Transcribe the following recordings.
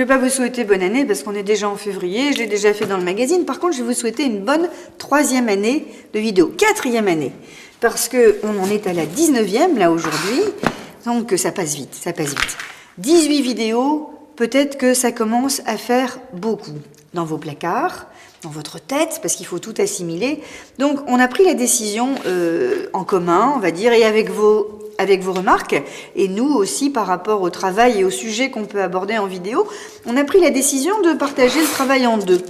vais pas vous souhaiter bonne année parce qu'on est déjà en février, je l'ai déjà fait dans le magazine. Par contre, je vais vous souhaiter une bonne 3e année de vidéo, 4e année. Parce qu'on en est à la 19e, là, aujourd'hui. Donc, ça passe vite, ça passe vite. 18 vidéos, peut-être que ça commence à faire beaucoup dans vos placards, dans votre tête, parce qu'il faut tout assimiler. Donc, on a pris la décision en commun, on va dire, et avec vos remarques, et nous aussi par rapport au travail et au sujet qu'on peut aborder en vidéo, on a pris la décision de partager le travail en deux.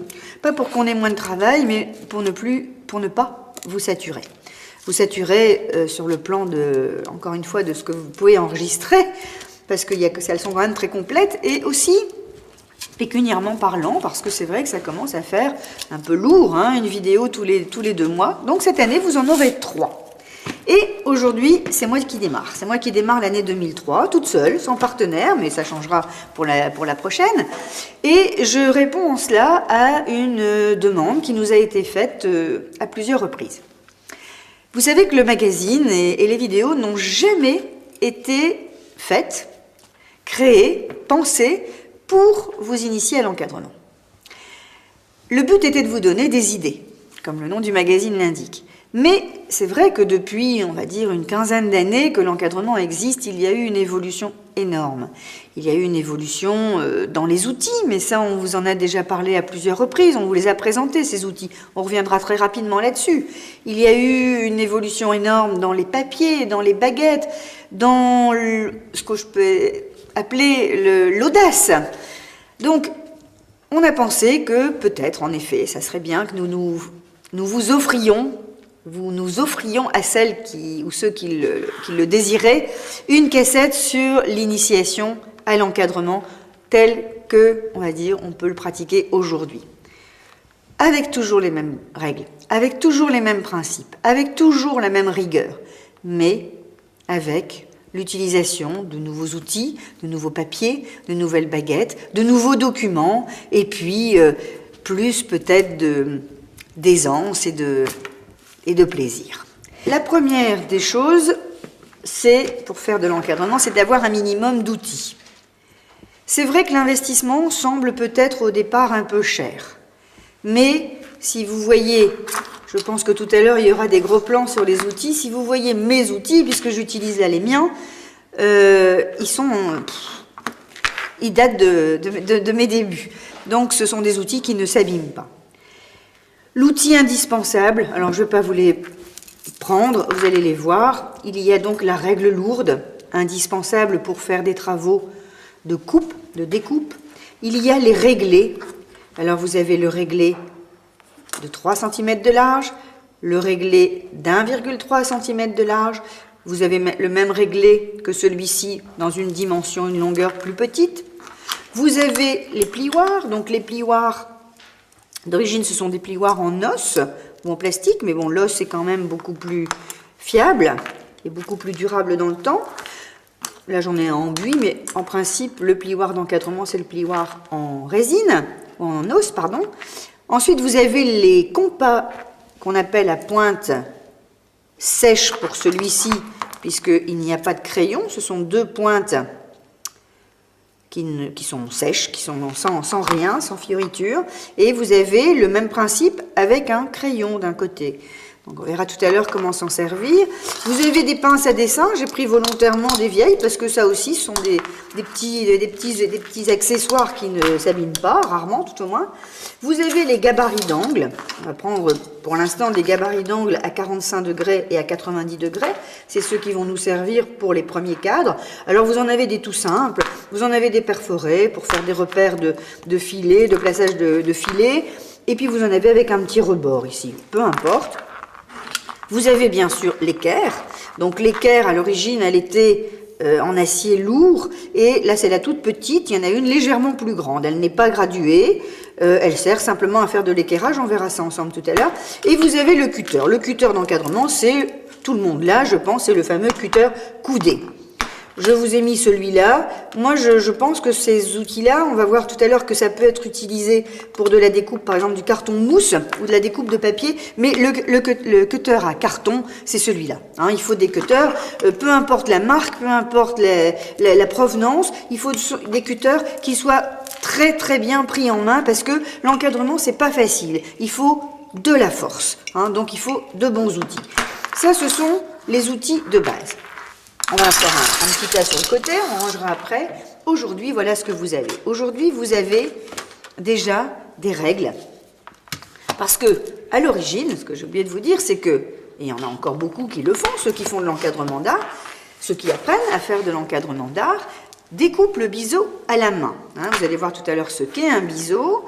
Pas pour qu'on ait moins de travail, mais pour ne pas vous saturer. Vous saturer sur le plan encore une fois, de ce que vous pouvez enregistrer, parce qu'elles sont quand même très complètes, et aussi pécuniairement parlant, parce que c'est vrai que ça commence à faire un peu lourd, hein, une vidéo tous les 2 mois. Donc cette année, vous en aurez 3. Et aujourd'hui, c'est moi qui démarre. C'est moi qui démarre l'année 2003, toute seule, sans partenaire, mais ça changera pour la prochaine. Et je réponds en cela à une demande qui nous a été faite à plusieurs reprises. Vous savez que le magazine et les vidéos n'ont jamais été faites, créées, pensées pour vous initier à l'encadrement. Le but était de vous donner des idées, comme le nom du magazine l'indique. Mais c'est vrai que depuis, on va dire, une quinzaine d'années que l'encadrement existe, il y a eu une évolution énorme. Il y a eu une évolution dans les outils, mais ça, on vous en a déjà parlé à plusieurs reprises, on vous les a présentés, ces outils. On reviendra très rapidement là-dessus. Il y a eu une évolution énorme dans les papiers, dans les baguettes, dans ce que je peux appeler l'audace. Donc, on a pensé que peut-être, en effet, ça serait bien que nous vous offrions à celles ou ceux qui le désiraient, une cassette sur l'initiation à l'encadrement tel que, on va dire, on peut le pratiquer aujourd'hui. Avec toujours les mêmes règles, avec toujours les mêmes principes, avec toujours la même rigueur, mais avec l'utilisation de nouveaux outils, de nouveaux papiers, de nouvelles baguettes, de nouveaux documents, et puis plus peut-être d'aisance et de plaisir. La première des choses, pour faire de l'encadrement, c'est d'avoir un minimum d'outils. C'est vrai que l'investissement semble peut-être au départ un peu cher. Mais si vous voyez, je pense que tout à l'heure il y aura des gros plans sur les outils, si vous voyez mes outils, puisque j'utilise là les miens, ils datent de mes débuts. Donc ce sont des outils qui ne s'abîment pas. L'outil indispensable, alors je ne vais pas vous les prendre, vous allez les voir. Il y a donc la règle lourde, indispensable pour faire des travaux de coupe, de découpe. Il y a les réglés. Alors vous avez le réglé de 3 cm de large, le réglé d'1,3 cm de large. Vous avez le même réglé que celui-ci dans une dimension, une longueur plus petite. Vous avez les plioirs, donc les plioirs d'origine, ce sont des plioirs en os ou en plastique, mais bon, l'os est quand même beaucoup plus fiable et beaucoup plus durable dans le temps. Là, j'en ai un en buis, mais en principe, le plioir d'encadrement, c'est le plioir en résine, ou en os, pardon. Ensuite, vous avez les compas qu'on appelle à pointe sèche pour celui-ci, puisqu'il n'y a pas de crayon. Ce sont 2 pointes qui sont sèches, qui sont sans rien, sans fioriture. Et vous avez le même principe avec un crayon d'un côté. Donc on verra tout à l'heure comment s'en servir. Vous avez des pinces à dessin, j'ai pris volontairement des vieilles parce que ça aussi sont des petits accessoires qui ne s'abîment pas, rarement tout au moins. Vous avez les gabarits d'angle. On va prendre pour l'instant des gabarits d'angle à 45 degrés et à 90 degrés. C'est ceux qui vont nous servir pour les premiers cadres. Alors vous en avez des tout simples, vous en avez des perforés pour faire des repères de filets, de plaçage de filets. Et puis vous en avez avec un petit rebord ici, peu importe. Vous avez bien sûr l'équerre. Donc l'équerre, à l'origine, elle était en acier lourd. Et là, c'est la toute petite. Il y en a une légèrement plus grande. Elle n'est pas graduée. Elle sert simplement à faire de l'équerrage. On verra ça ensemble tout à l'heure. Et vous avez le cutter. Le cutter d'encadrement, c'est tout le monde là, je pense, c'est le fameux cutter coudé. Je vous ai mis celui-là. Moi, je pense que ces outils-là, on va voir tout à l'heure que ça peut être utilisé pour de la découpe, par exemple du carton mousse ou de la découpe de papier. Mais le cutter à carton, c'est celui-là. Hein, il faut des cutters, peu importe la marque, peu importe la provenance, il faut des cutters qui soient très très bien pris en main parce que l'encadrement, c'est pas facile. Il faut de la force. Hein, donc, il faut de bons outils. Ça, ce sont les outils de base. On va faire un petit tas sur le côté, on rangera après. Aujourd'hui, voilà ce que vous avez. Aujourd'hui, vous avez déjà des règles. Parce que, à l'origine, ce que j'ai oublié de vous dire, c'est que, et il y en a encore beaucoup qui le font, ceux qui font de l'encadrement d'art, ceux qui apprennent à faire de l'encadrement d'art, découpent le biseau à la main. Hein, vous allez voir tout à l'heure ce qu'est un biseau.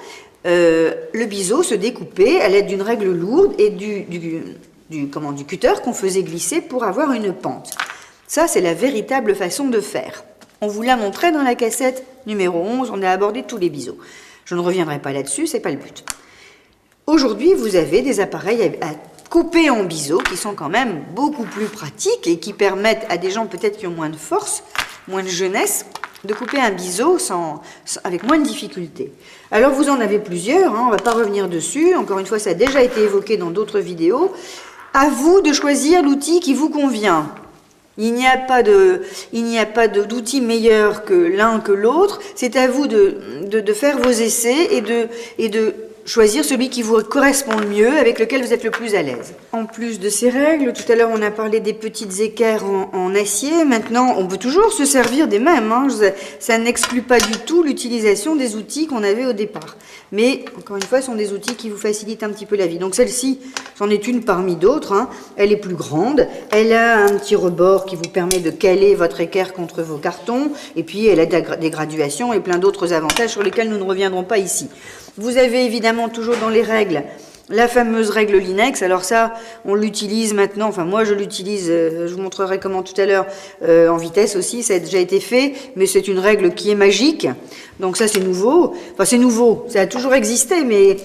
Le biseau se découpait à l'aide d'une règle lourde et du cutter qu'on faisait glisser pour avoir une pente. Ça, c'est la véritable façon de faire. On vous l'a montré dans la cassette numéro 11, on a abordé tous les biseaux. Je ne reviendrai pas là-dessus, c'est pas le but. Aujourd'hui, vous avez des appareils à couper en biseau qui sont quand même beaucoup plus pratiques et qui permettent à des gens peut-être qui ont moins de force, moins de jeunesse, de couper un biseau avec moins de difficulté. Alors, vous en avez plusieurs, hein, on ne va pas revenir dessus. Encore une fois, ça a déjà été évoqué dans d'autres vidéos. À vous de choisir l'outil qui vous convient. Il n'y a pas d'outil meilleur que l'un que l'autre. C'est à vous de faire vos essais et de choisir celui qui vous correspond le mieux, avec lequel vous êtes le plus à l'aise. En plus de ces règles, tout à l'heure on a parlé des petites équerres en acier. Maintenant, on peut toujours se servir des mêmes. Hein. Ça n'exclut pas du tout l'utilisation des outils qu'on avait au départ. Mais, encore une fois, ce sont des outils qui vous facilitent un petit peu la vie. Donc celle-ci, c'en est une parmi d'autres. Hein. Elle est plus grande. Elle a un petit rebord qui vous permet de caler votre équerre contre vos cartons. Et puis, elle a des graduations et plein d'autres avantages sur lesquels nous ne reviendrons pas ici. Vous avez évidemment toujours dans les règles la fameuse règle Linex. Alors ça, on l'utilise maintenant, enfin moi je l'utilise, je vous montrerai comment tout à l'heure, en vitesse aussi, ça a déjà été fait, mais c'est une règle qui est magique, donc ça c'est nouveau. Enfin c'est nouveau, ça a toujours existé, mais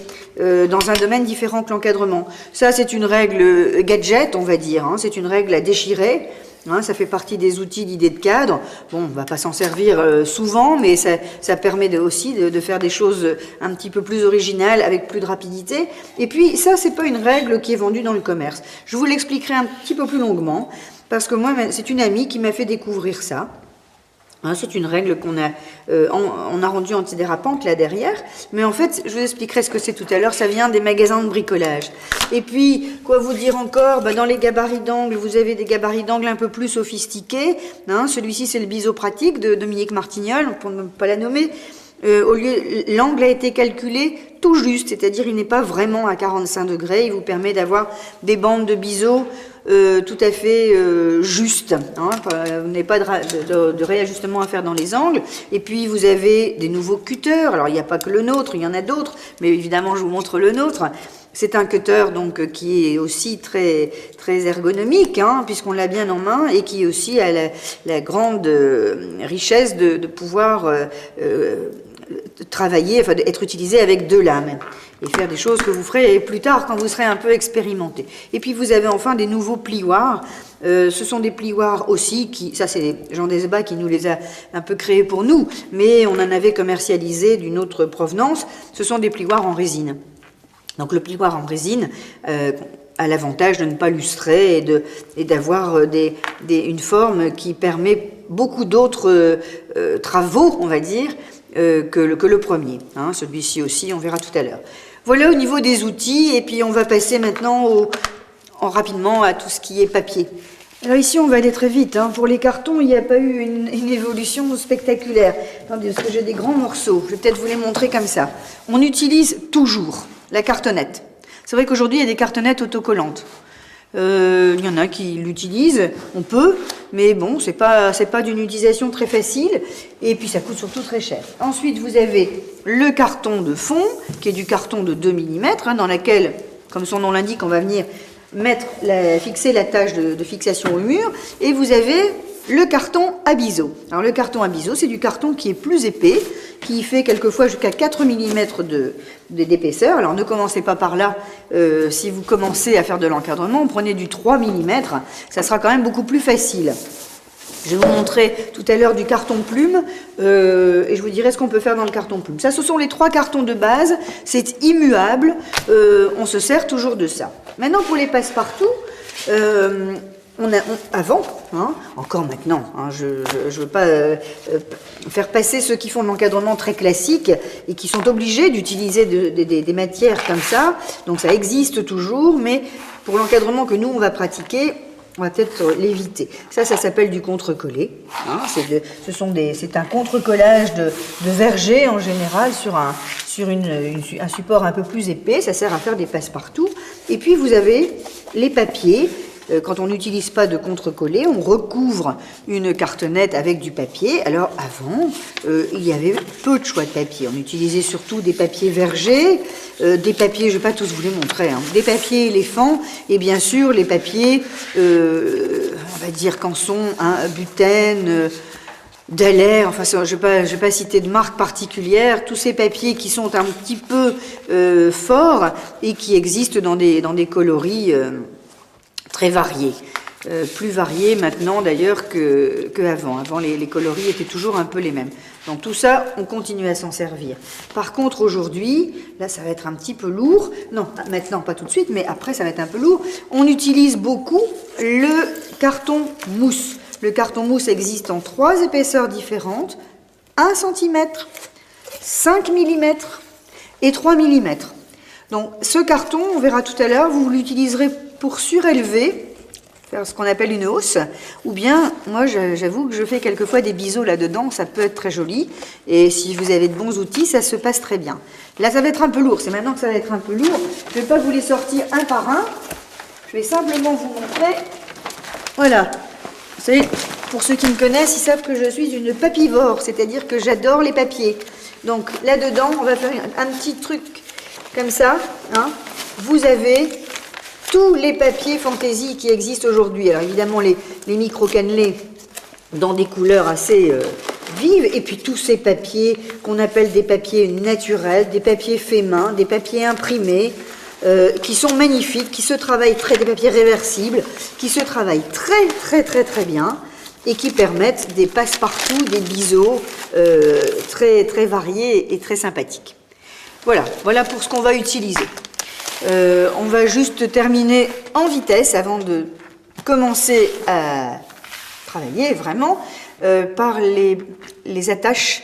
dans un domaine différent que l'encadrement. Ça c'est une règle gadget, on va dire, hein, c'est une règle à déchirer. Hein, ça fait partie des outils d'idées de cadre. Bon, on ne va pas s'en servir souvent, mais ça permet aussi de faire des choses un petit peu plus originales, avec plus de rapidité. Et puis, ça, c'est pas une règle qui est vendue dans le commerce. Je vous l'expliquerai un petit peu plus longuement, parce que moi, c'est une amie qui m'a fait découvrir ça. Hein, c'est une règle qu'on a, on a rendue antidérapante là derrière, mais en fait, je vous expliquerai ce que c'est tout à l'heure, ça vient des magasins de bricolage. Et puis, quoi vous dire encore, dans les gabarits d'angle, vous avez des gabarits d'angle un peu plus sophistiqués. Hein, celui-ci, c'est le biseau pratique de Dominique Martignol, pour ne pas la nommer. L'angle a été calculé tout juste, c'est-à-dire il n'est pas vraiment à 45 degrés, il vous permet d'avoir des bandes de biseau tout à fait justes, hein, vous n'avez pas de réajustement à faire dans les angles, et puis vous avez des nouveaux cutters, alors il n'y a pas que le nôtre, il y en a d'autres, mais évidemment je vous montre le nôtre. C'est un cutter donc qui est aussi très, très ergonomique, hein, puisqu'on l'a bien en main, et qui aussi a la grande richesse de pouvoir travailler, enfin être utilisé avec deux lames et faire des choses que vous ferez plus tard quand vous serez un peu expérimenté. Et puis vous avez enfin des nouveaux plioirs. Ce sont des plioirs aussi ça c'est Jean Desbats qui nous les a un peu créés pour nous, mais on en avait commercialisé d'une autre provenance. Ce sont des plioirs en résine. Donc le plioir en résine a l'avantage de ne pas lustrer et d'avoir une forme qui permet beaucoup d'autres travaux, on va dire, que le premier. Hein, celui-ci aussi, on verra tout à l'heure. Voilà au niveau des outils, et puis on va passer maintenant rapidement à tout ce qui est papier. Alors ici, on va aller très vite. Hein. Pour les cartons, il n'y a pas eu une évolution spectaculaire. Attendez, parce que j'ai des grands morceaux. Je vais peut-être vous les montrer comme ça. On utilise toujours la cartonnette. C'est vrai qu'aujourd'hui, il y a des cartonnettes autocollantes. Il y en a qui l'utilisent, on peut, mais bon, c'est pas d'une utilisation très facile, et puis ça coûte surtout très cher. Ensuite, vous avez le carton de fond, qui est du carton de 2 mm, hein, dans laquelle, comme son nom l'indique, on va venir fixer la tâche de fixation au mur, et vous avez le carton à biseau. Alors le carton à biseau, c'est du carton qui est plus épais, qui fait quelquefois jusqu'à 4 mm d'épaisseur. Alors ne commencez pas par là, si vous commencez à faire de l'encadrement, prenez du 3 mm, ça sera quand même beaucoup plus facile. Je vais vous montrer tout à l'heure du carton plume et je vous dirai ce qu'on peut faire dans le carton plume. Ça, ce sont les 3 cartons de base, c'est immuable, on se sert toujours de ça. Maintenant, pour les passe-partout, avant, hein, encore maintenant, hein, je ne veux pas faire passer ceux qui font de l'encadrement très classique et qui sont obligés d'utiliser des matières comme ça, donc ça existe toujours, mais pour l'encadrement que nous on va pratiquer, on va peut-être l'éviter. Ça s'appelle du contre-collé. Hein, c'est un contre-collage de verger en général sur un support un peu plus épais. Ça sert à faire des passe-partout. Et puis vous avez les papiers. Quand on n'utilise pas de contre-collé, on recouvre une cartonnette avec du papier. Alors avant, il y avait peu de choix de papier. On utilisait surtout des papiers vergers, des papiers, je ne vais pas tous vous les montrer, hein, des papiers éléphants et bien sûr les papiers, on va dire Canson, hein, Butène, Dallaire, enfin je vais pas citer de marque particulière, tous ces papiers qui sont un petit peu forts et qui existent dans des coloris très variés, plus variés maintenant d'ailleurs qu'avant. Avant, les coloris étaient toujours un peu les mêmes. Donc tout ça, on continue à s'en servir. Par contre, aujourd'hui, là, ça va être un petit peu lourd. Non, maintenant, pas tout de suite, mais après, ça va être un peu lourd. On utilise beaucoup le carton mousse. Le carton mousse existe en 3 épaisseurs différentes, 1 cm, 5 mm et 3 mm. Donc ce carton, on verra tout à l'heure, vous l'utiliserez pour surélever, faire ce qu'on appelle une hausse, ou bien, moi j'avoue que je fais quelquefois des biseaux là-dedans, ça peut être très joli, et si vous avez de bons outils, ça se passe très bien. Là ça va être un peu lourd, c'est maintenant que ça va être un peu lourd, je ne vais pas vous les sortir un par un, je vais simplement vous montrer, voilà, vous savez, pour ceux qui me connaissent, ils savent que je suis une papivore, c'est-à-dire que j'adore les papiers. Donc là-dedans, on va faire un petit truc comme ça, hein. Vous avez tous les papiers fantaisie qui existent aujourd'hui. Alors évidemment, les micro-cannelés dans des couleurs assez vives, et puis tous ces papiers qu'on appelle des papiers naturels, des papiers faits main, des papiers imprimés, qui sont magnifiques, qui se travaillent des papiers réversibles, qui se travaillent très bien, et qui permettent des passe-partout, des biseaux très variés et très sympathiques. Voilà pour ce qu'on va utiliser. On va juste terminer en vitesse avant de commencer à travailler vraiment par les attaches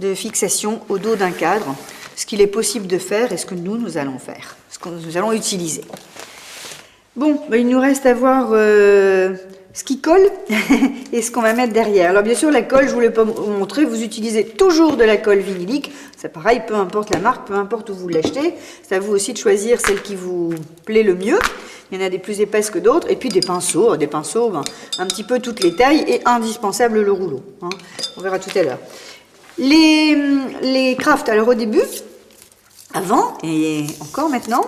de fixation au dos d'un cadre, ce qu'il est possible de faire et ce que nous allons faire, ce que nous allons utiliser. Bon, il nous reste à voir ce qui colle et ce qu'on va mettre derrière. Alors bien sûr, la colle, je ne voulais pas vous montrer, vous utilisez toujours de la colle vinylique. C'est pareil, peu importe la marque, peu importe où vous l'achetez. C'est à vous aussi de choisir celle qui vous plaît le mieux. Il y en a des plus épaisses que d'autres. Et puis des pinceaux, un petit peu toutes les tailles et indispensable le rouleau. Hein. On verra tout à l'heure. Les crafts, alors au début, avant et encore maintenant,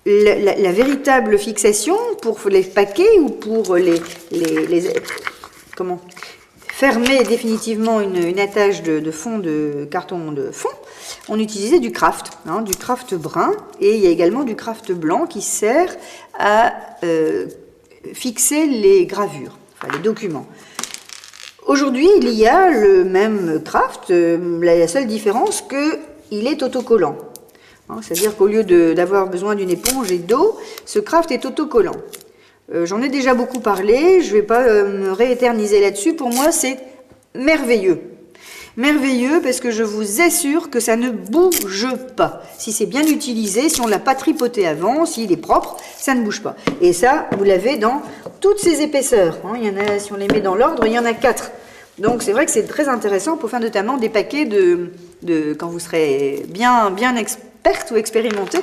la véritable fixation pour les paquets ou pour fermer définitivement une attache de fond de carton de fond, on utilisait du craft brun, et il y a également du craft blanc qui sert à fixer les gravures, enfin les documents. Aujourd'hui, il y a le même craft, la seule différence qu'il est autocollant. C'est-à-dire qu'au lieu d'avoir besoin d'une éponge et d'eau, ce craft est autocollant. J'en ai déjà beaucoup parlé, je ne vais pas me rééterniser là-dessus. Pour moi, c'est merveilleux. Merveilleux parce que je vous assure que ça ne bouge pas. Si c'est bien utilisé, si on ne l'a pas tripoté avant, s'il est propre, ça ne bouge pas. Et ça, vous l'avez dans toutes ses épaisseurs. Il y en a, si on les met dans l'ordre, il y en a 4. Donc c'est vrai que c'est très intéressant pour faire notamment des paquets quand vous serez bien experte ou expérimentée,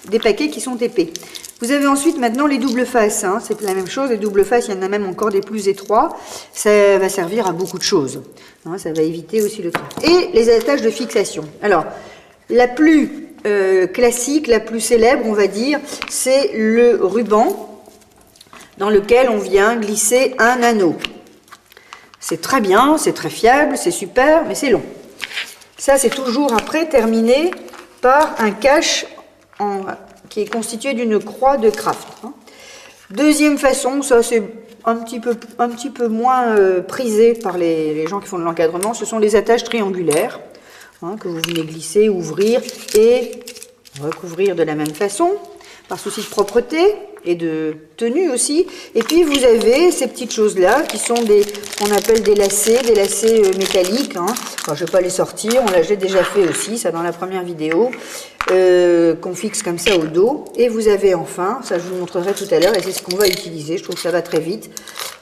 des paquets qui sont épais. Vous avez ensuite maintenant les doubles faces, c'est la même chose, les doubles faces, il y en a même encore des plus étroits, ça va servir à beaucoup de choses, ça va éviter aussi le travail. Et les attaches de fixation. Alors, la plus classique, la plus célèbre, on va dire, c'est le ruban dans lequel on vient glisser un anneau. C'est très bien, c'est très fiable, c'est super, mais c'est long. Ça, c'est toujours après terminé par un cache qui est constitué d'une croix de craft. Deuxième façon, ça c'est un petit peu moins prisé par les gens qui font de l'encadrement, ce sont les attaches triangulaires, hein, que vous venez glisser, ouvrir et recouvrir de la même façon, par souci de propreté et de tenue aussi. Et puis vous avez ces petites choses-là qui sont qu'on appelle des lacets métalliques. Hein. Enfin, je ne vais pas les sortir, j'ai déjà fait aussi, ça dans la première vidéo, qu'on fixe comme ça au dos. Et vous avez enfin, ça je vous montrerai tout à l'heure, et c'est ce qu'on va utiliser, je trouve que ça va très vite,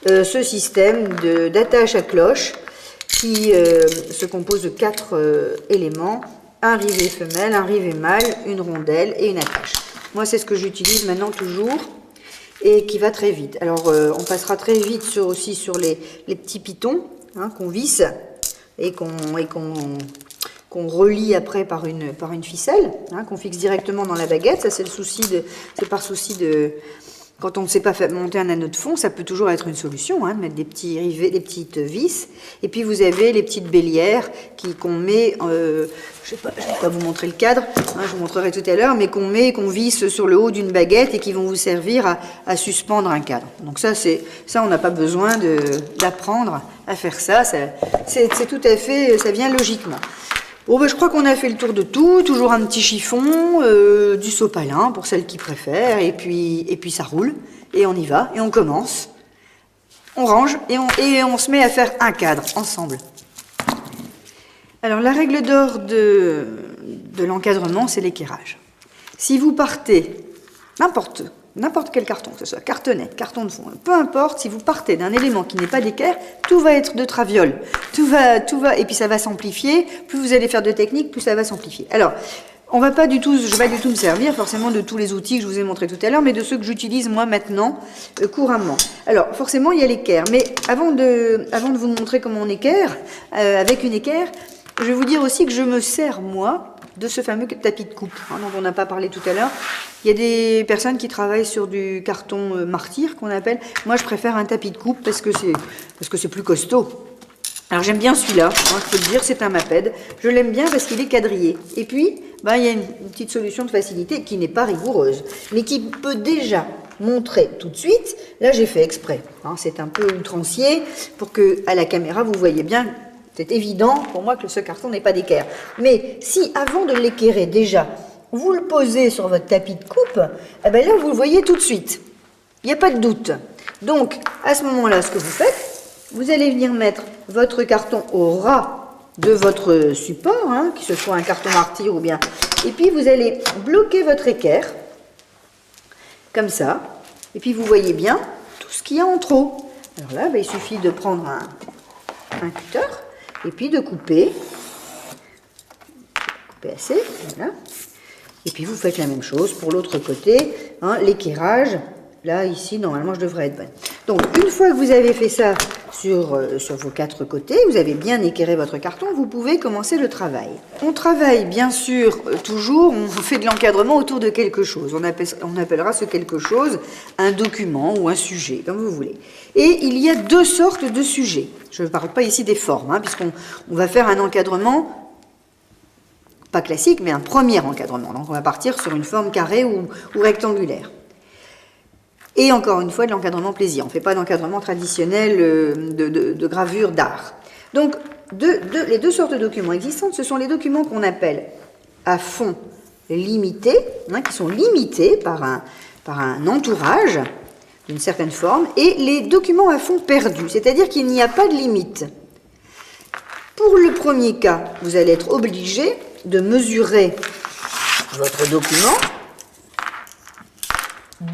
ce système d'attache à cloche qui se compose de 4 éléments, un rivet femelle, un rivet mâle, une rondelle et une attache. Moi, c'est ce que j'utilise maintenant toujours et qui va très vite. Alors, on passera très vite aussi sur les petits pitons, hein, qu'on visse et qu'on relie après par une ficelle, hein, qu'on fixe directement dans la baguette. Ça, c'est par souci de... Quand on ne sait pas monter un anneau de fond, ça peut toujours être une solution, hein, de mettre des petits rivets, des petites vis. Et puis vous avez les petites bélières qu'on met, je ne vais pas vous montrer le cadre, hein, je vous montrerai tout à l'heure, mais qu'on visse sur le haut d'une baguette et qui vont vous servir à suspendre un cadre. Donc ça, on n'a pas besoin d'apprendre à faire ça, c'est tout à fait, ça vient logiquement. Bon, ben, je crois qu'on a fait le tour de tout, toujours un petit chiffon, du sopalin pour celles qui préfèrent, et puis ça roule, et on y va, et on commence, on range, et on se met à faire un cadre ensemble. Alors la règle d'or de l'encadrement, c'est l'équerrage. Si vous partez, n'importe quel carton, que ce soit cartonnet, carton de fond, peu importe, si vous partez d'un élément qui n'est pas d'équerre, tout va être de traviole, tout va, et puis ça va s'amplifier, plus vous allez faire de technique, plus ça va s'amplifier. Alors, je ne vais pas du tout me servir forcément de tous les outils que je vous ai montrés tout à l'heure, mais de ceux que j'utilise moi maintenant, couramment. Alors, forcément, il y a l'équerre, mais avant de vous montrer comment on équerre, avec une équerre, je vais vous dire aussi que je me sers, moi, de ce fameux tapis de coupe, hein, dont on n'a pas parlé tout à l'heure. Il y a des personnes qui travaillent sur du carton martyr, qu'on appelle. Moi, je préfère un tapis de coupe parce que c'est plus costaud. Alors, j'aime bien celui-là, hein, je peux le dire, c'est un Maped. Je l'aime bien parce qu'il est quadrillé. Et puis, il y a une petite solution de facilité qui n'est pas rigoureuse, mais qui peut déjà montrer tout de suite. Là, j'ai fait exprès. Hein, c'est un peu outrancier pour que, à la caméra, vous voyez bien. C'est évident pour moi que ce carton n'est pas d'équerre. Mais si, avant de l'équerrer déjà, vous le posez sur votre tapis de coupe, eh bien là, vous le voyez tout de suite. Il n'y a pas de doute. Donc, à ce moment-là, ce que vous faites, vous allez venir mettre votre carton au ras de votre support, hein, que ce soit un carton martyr ou bien... Et puis, vous allez bloquer votre équerre, comme ça. Et puis, vous voyez bien tout ce qu'il y a en trop. Alors là, il suffit de prendre un cutter, et puis de couper assez, voilà. Et puis vous faites la même chose pour l'autre côté, hein, l'équerrage, là, ici, normalement, je devrais être bonne. Donc, une fois que vous avez fait ça sur vos 4 côtés, vous avez bien équerré votre carton, vous pouvez commencer le travail. On travaille, bien sûr, toujours, on fait de l'encadrement autour de quelque chose. On appellera ce quelque chose un document ou un sujet, comme vous voulez. Et il y a 2 sortes de sujets. Je ne parle pas ici des formes, hein, puisqu'on va faire un encadrement, pas classique, mais un premier encadrement. Donc, on va partir sur une forme carrée ou rectangulaire. Et encore une fois, de l'encadrement plaisir. On ne fait pas d'encadrement traditionnel de gravure d'art. Donc, les 2 sortes de documents existantes, ce sont les documents qu'on appelle à fond limités, hein, qui sont limités par un entourage d'une certaine forme, et les documents à fond perdus, c'est-à-dire qu'il n'y a pas de limite. Pour le premier cas, vous allez être obligé de mesurer votre document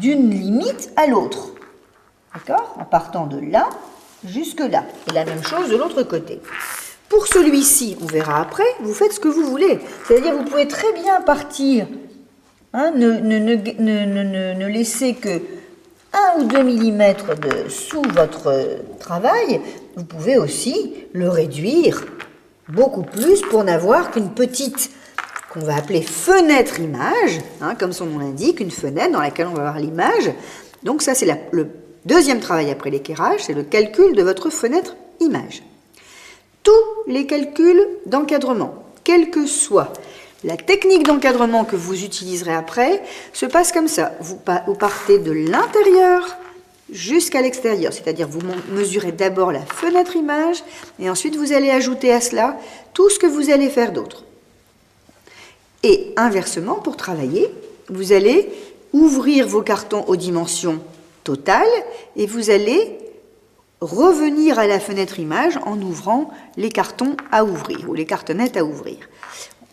d'une limite à l'autre, d'accord, en partant de là jusque là, et la même chose de l'autre côté. Pour celui-ci, on verra après, vous faites ce que vous voulez, c'est-à-dire vous pouvez très bien partir, hein, ne laisser que 1 ou 2 mm sous votre travail, vous pouvez aussi le réduire beaucoup plus pour n'avoir qu'une petite, qu'on va appeler fenêtre image, hein, comme son nom l'indique, une fenêtre dans laquelle on va voir l'image. Donc ça, c'est le deuxième travail après l'équerrage, c'est le calcul de votre fenêtre image. Tous les calculs d'encadrement, quelle que soit la technique d'encadrement que vous utiliserez après, se passe comme ça. Vous partez de l'intérieur jusqu'à l'extérieur. C'est-à-dire vous mesurez d'abord la fenêtre image et ensuite vous allez ajouter à cela tout ce que vous allez faire d'autre. Et inversement, pour travailler, vous allez ouvrir vos cartons aux dimensions totales et vous allez revenir à la fenêtre image en ouvrant les cartons à ouvrir ou les cartonnettes à ouvrir.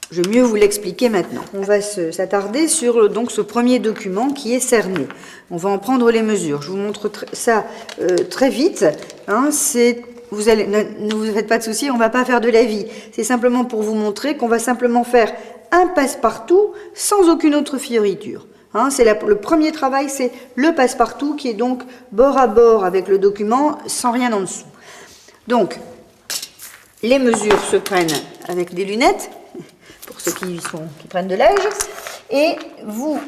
Je vais mieux vous l'expliquer maintenant. On va s'attarder sur donc ce premier document qui est cerné. On va en prendre les mesures. Je vous montre ça très vite. Hein, ne vous faites pas de soucis, on ne va pas faire de la vie. C'est simplement pour vous montrer qu'on va simplement faire un passe-partout sans aucune autre fioriture. Hein, le premier travail, c'est le passe-partout qui est donc bord à bord avec le document sans rien en dessous. Donc, les mesures se prennent avec des lunettes, pour ceux qui prennent de l'âge, et vous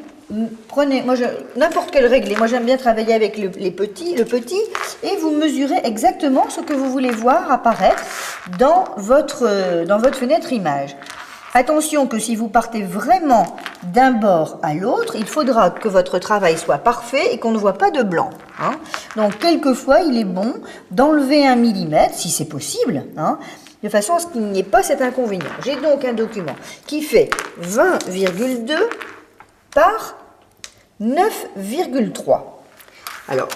prenez, n'importe quelle règle, moi j'aime bien travailler avec le petit, et vous mesurez exactement ce que vous voulez voir apparaître dans votre fenêtre image. Attention que si vous partez vraiment d'un bord à l'autre, il faudra que votre travail soit parfait et qu'on ne voit pas de blanc. Hein. Donc quelquefois il est bon d'enlever 1 mm, si c'est possible, hein, de façon à ce qu'il n'y ait pas cet inconvénient. J'ai donc un document qui fait 20,2 par 9,3. Alors,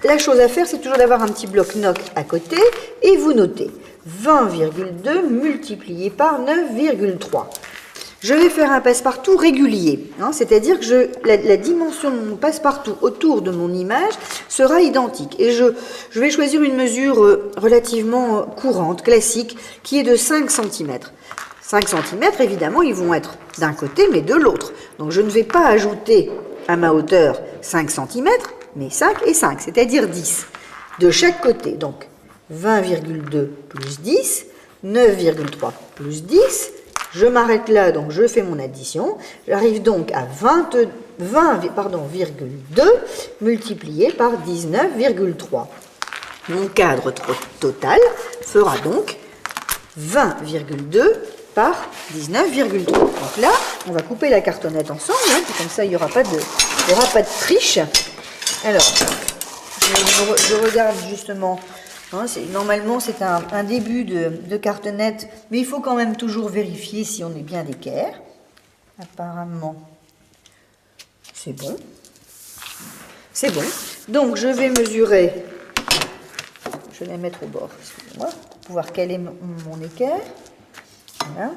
la chose à faire, c'est toujours d'avoir un petit bloc-notes à côté et vous notez 20,2 multiplié par 9,3. Je vais faire un passe-partout régulier, hein, c'est-à-dire que la dimension de mon passe-partout autour de mon image sera identique. Et je vais choisir une mesure relativement courante, classique, qui est de 5 cm. 5 cm, évidemment, ils vont être d'un côté, mais de l'autre. Donc je ne vais pas ajouter à ma hauteur 5 cm, mais 5 et 5, c'est-à-dire 10. De chaque côté, donc 20,2 plus 10, 9,3 plus 10, je m'arrête là, donc je fais mon addition. J'arrive donc à 20,2 multiplié par 19,3. Mon cadre total fera donc 20,2 par 19,3. Donc là, on va couper la cartonnette ensemble, hein, comme ça il n'y aura pas de triche. Alors, je regarde justement. Hein, normalement, c'est un début de cartonnette, mais il faut quand même toujours vérifier si on est bien d'équerre. Apparemment, c'est bon. C'est bon. Donc, je vais mesurer. Je vais la mettre au bord, excusez-moi, pour pouvoir caler mon équerre. Voilà.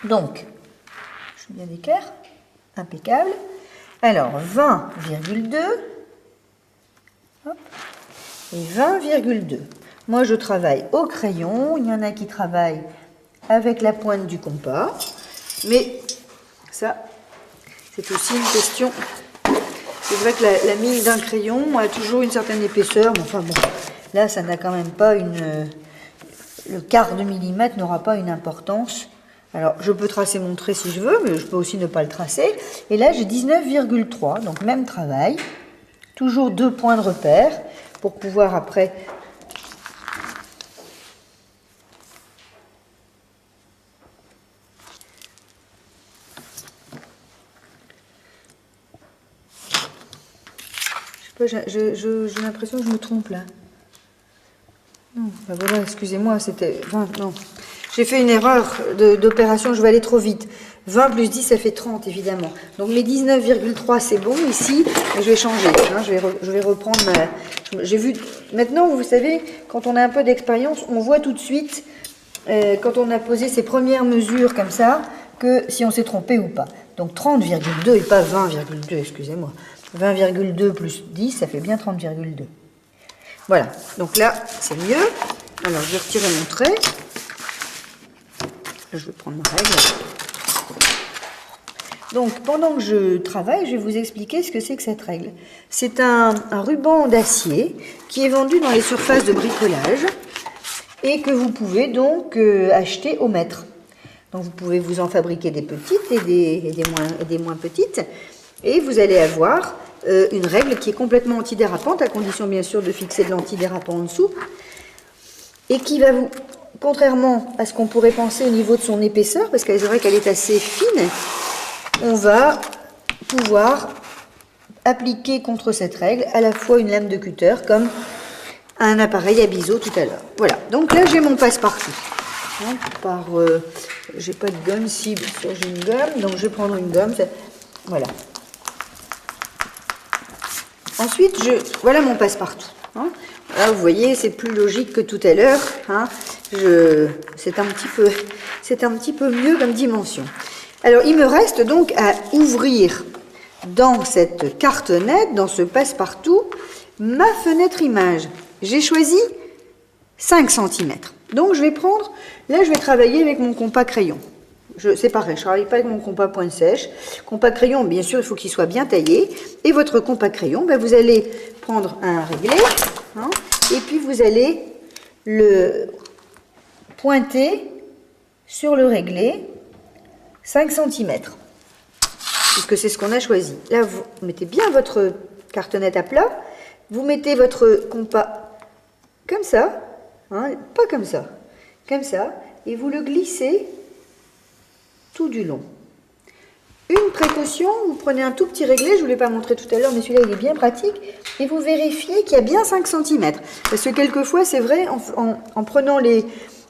Donc, je suis bien d'équerre. Impeccable. Alors, 20,2. Hop. Et 20,2. Moi, je travaille au crayon. Il y en a qui travaillent avec la pointe du compas. Mais ça, c'est aussi une question. C'est vrai que la mine d'un crayon a toujours une certaine épaisseur. Mais enfin bon, là, ça n'a quand même pas le quart de millimètre n'aura pas une importance. Alors, je peux tracer mon trait si je veux, mais je peux aussi ne pas le tracer. Et là, j'ai 19,3. Donc, même travail. Toujours 2 points de repère. Pour pouvoir après j'ai l'impression que je me trompe là. Non, ben voilà, excusez-moi, c'était 20, non. J'ai fait une erreur d'opération, je vais aller trop vite. 20 plus 10, ça fait 30, évidemment. Donc, mes 19,3, c'est bon ici. Mais je vais changer. Hein, je vais reprendre j'ai vu... Maintenant, vous savez, quand on a un peu d'expérience, on voit tout de suite, quand on a posé ses premières mesures comme ça, que si on s'est trompé ou pas. Donc, 30,2 et pas 20,2, excusez-moi. 20,2 plus 10, ça fait bien 30,2. Voilà. Donc là, c'est mieux. Alors, je vais retirer mon trait. Là, je vais prendre ma règle. Donc, pendant que je travaille, je vais vous expliquer ce que c'est que cette règle. C'est un ruban d'acier qui est vendu dans les surfaces de bricolage et que vous pouvez donc acheter au mètre. Donc, vous pouvez vous en fabriquer des petites et des moins petites. Et vous allez avoir une règle qui est complètement antidérapante, à condition bien sûr de fixer de l'antidérapant en dessous, et qui va vous, contrairement à ce qu'on pourrait penser au niveau de son épaisseur, parce que c'est vrai qu'elle est assez fine, on va pouvoir appliquer contre cette règle à la fois une lame de cutter comme un appareil à biseau tout à l'heure. Voilà, donc là j'ai mon passe-partout. Hein, j'ai pas de gomme, si bien sûr j'ai une gomme, donc je vais prendre une gomme, voilà. Ensuite, voilà mon passe-partout. Hein. Là, vous voyez, c'est plus logique que tout à l'heure. Hein. C'est un petit peu mieux comme dimension. Alors, il me reste donc à ouvrir dans cette cartonnette, dans ce passe-partout, ma fenêtre image. J'ai choisi 5 cm. Donc, je vais prendre, là, je vais travailler avec mon compas crayon. C'est pareil, je ne travaille pas avec mon compas pointe sèche. Compas crayon, bien sûr, il faut qu'il soit bien taillé. Et votre compas crayon, ben, vous allez prendre un réglé, hein, et puis vous allez le pointer sur le réglé 5 cm. Puisque c'est ce qu'on a choisi. Là, vous mettez bien votre cartonnette à plat. Vous mettez votre compas comme ça, hein, pas comme ça, et vous le glissez tout du long. Une précaution, vous prenez un tout petit réglé, je ne vous l'ai pas montré tout à l'heure, mais celui-là il est bien pratique, et vous vérifiez qu'il y a bien 5 cm. Parce que quelquefois, c'est vrai, en prenant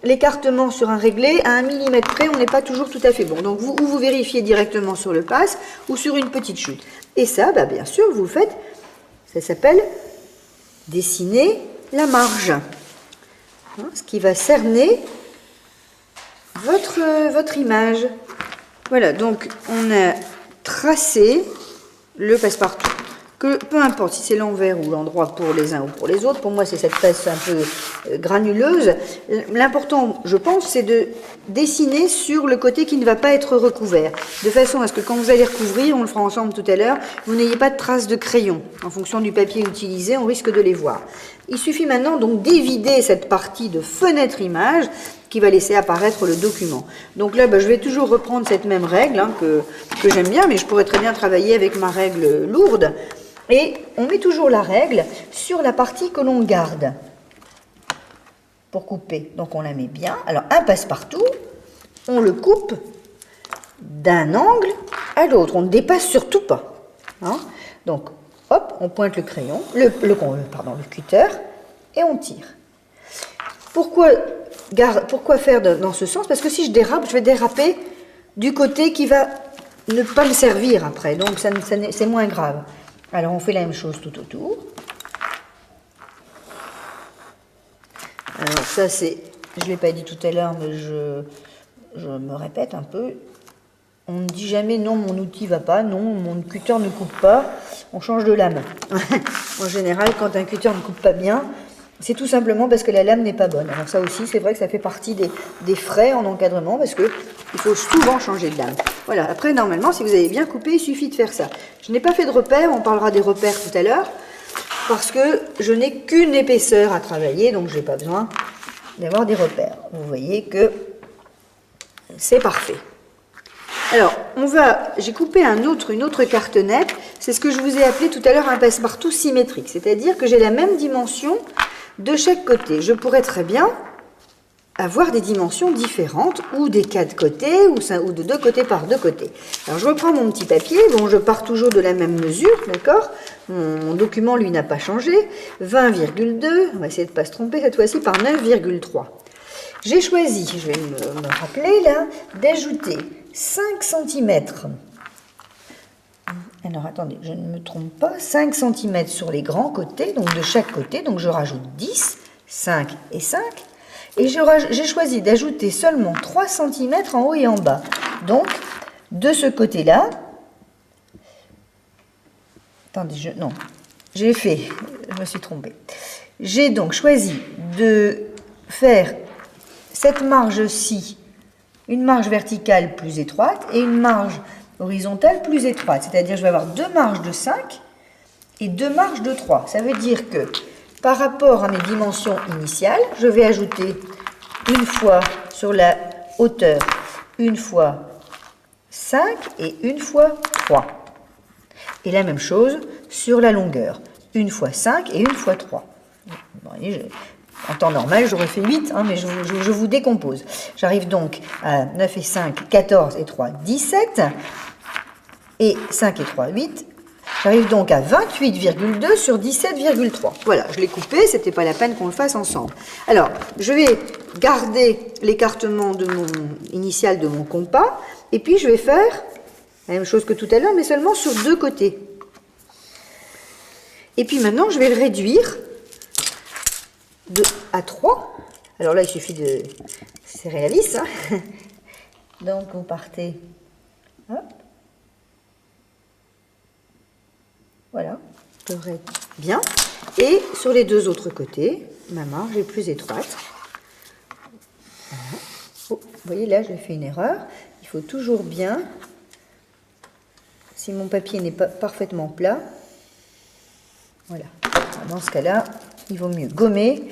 l'écartement sur un réglé, à 1 mm près, on n'est pas toujours tout à fait bon. Donc vous vérifiez directement sur le passe ou sur une petite chute. Et ça, bah, bien sûr, vous le faites, ça s'appelle dessiner la marge. Hein, ce qui va cerner votre image. Voilà, donc on a tracé le passe-partout. Que peu importe si c'est l'envers ou l'endroit pour les uns ou pour les autres, pour moi c'est cette face un peu granuleuse. L'important, je pense, c'est de dessiner sur le côté qui ne va pas être recouvert, de façon à ce que quand vous allez recouvrir, on le fera ensemble tout à l'heure, vous n'ayez pas de traces de crayon. En fonction du papier utilisé, on risque de les voir. Il suffit maintenant donc d'évider cette partie de fenêtre image qui va laisser apparaître le document. Donc là, je vais toujours reprendre cette même règle hein, que j'aime bien, mais je pourrais très bien travailler avec ma règle lourde. Et on met toujours la règle sur la partie que l'on garde pour couper. Donc on la met bien. Alors un passe-partout, on le coupe d'un angle à l'autre. On ne dépasse surtout pas. Hein. Donc hop, on pointe le crayon, le cutter, et on tire. Pourquoi faire dans ce sens? Parce que si je dérape, je vais déraper du côté qui va ne pas me servir après. Donc c'est moins grave. Alors on fait la même chose tout autour. Alors ça c'est, je ne l'ai pas dit tout à l'heure, mais je me répète un peu. On ne dit jamais non, mon outil va pas, non, mon cutter ne coupe pas, on change de lame. En général, quand un cutter ne coupe pas bien, c'est tout simplement parce que la lame n'est pas bonne. Alors ça aussi, c'est vrai que ça fait partie des frais en encadrement parce qu'il faut souvent changer de lame. Voilà, après, normalement, si vous avez bien coupé, il suffit de faire ça. Je n'ai pas fait de repères, on parlera des repères tout à l'heure, parce que je n'ai qu'une épaisseur à travailler, donc je n'ai pas besoin d'avoir des repères. Vous voyez que c'est parfait. Alors, j'ai coupé une autre cartonnette, c'est ce que je vous ai appelé tout à l'heure un passe-partout symétrique, c'est-à-dire que j'ai la même dimension de chaque côté. Je pourrais très bien avoir des dimensions différentes, ou des 4 côtés, ou de 2 côtés par 2 côtés. Alors je reprends mon petit papier, dont je pars toujours de la même mesure, d'accord? Mon document, lui, n'a pas changé. 20,2, on va essayer de ne pas se tromper cette fois-ci, par 9,3. J'ai choisi, je vais me rappeler là, d'ajouter 5 cm. Alors attendez, je ne me trompe pas, 5 cm sur les grands côtés, donc de chaque côté, donc je rajoute 10, 5 et 5. Et j'ai choisi d'ajouter seulement 3 cm en haut et en bas. Donc, de ce côté-là, attendez, je me suis trompée. J'ai donc choisi de faire cette marge-ci, une marge verticale plus étroite et une marge horizontale plus étroite. C'est-à-dire je vais avoir 2 marges de 5 et 2 marges de 3. Ça veut dire que par rapport à mes dimensions initiales, je vais ajouter une fois sur la hauteur, une fois 5 et une fois 3. Et la même chose sur la longueur, une fois 5 et une fois 3. En temps normal, j'aurais fait 8, hein, mais je vous décompose. J'arrive donc à 9 et 5, 14 et 3, 17. Et 5 et 3, 8. J'arrive donc à 28,2 sur 17,3. Voilà, je l'ai coupé, c'était pas la peine qu'on le fasse ensemble. Alors, je vais garder l'écartement initial de mon compas, et puis je vais faire la même chose que tout à l'heure, mais seulement sur 2 côtés. Et puis maintenant, je vais le réduire à 3. Alors là, il suffit de... C'est réaliste, hein. Donc, vous partez... Hop. Voilà, ça devrait être bien. Et sur les 2 autres côtés, ma marge est plus étroite. Voilà. Oh, vous voyez, là, j'ai fait une erreur. Il faut toujours bien, si mon papier n'est pas parfaitement plat, voilà. Dans ce cas-là, il vaut mieux gommer.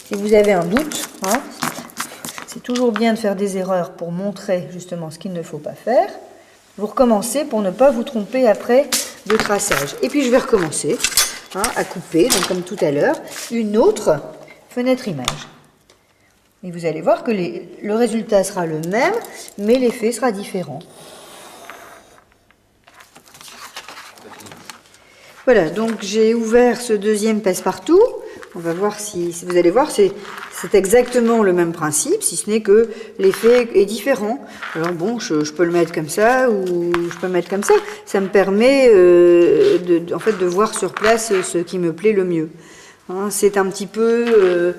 Si vous avez un doute, hein, c'est toujours bien de faire des erreurs pour montrer justement ce qu'il ne faut pas faire. Vous recommencez pour ne pas vous tromper après de traçage. Et puis je vais recommencer à couper, donc comme tout à l'heure, une autre fenêtre image. Et vous allez voir que le résultat sera le même, mais l'effet sera différent. Voilà, donc j'ai ouvert ce deuxième passe-partout. On va voir si vous allez voir, c'est exactement le même principe, si ce n'est que l'effet est différent. Alors bon, je peux le mettre comme ça ou je peux le mettre comme ça. Ça me permet en fait, de voir sur place ce qui me plaît le mieux. Hein, c'est un petit peu,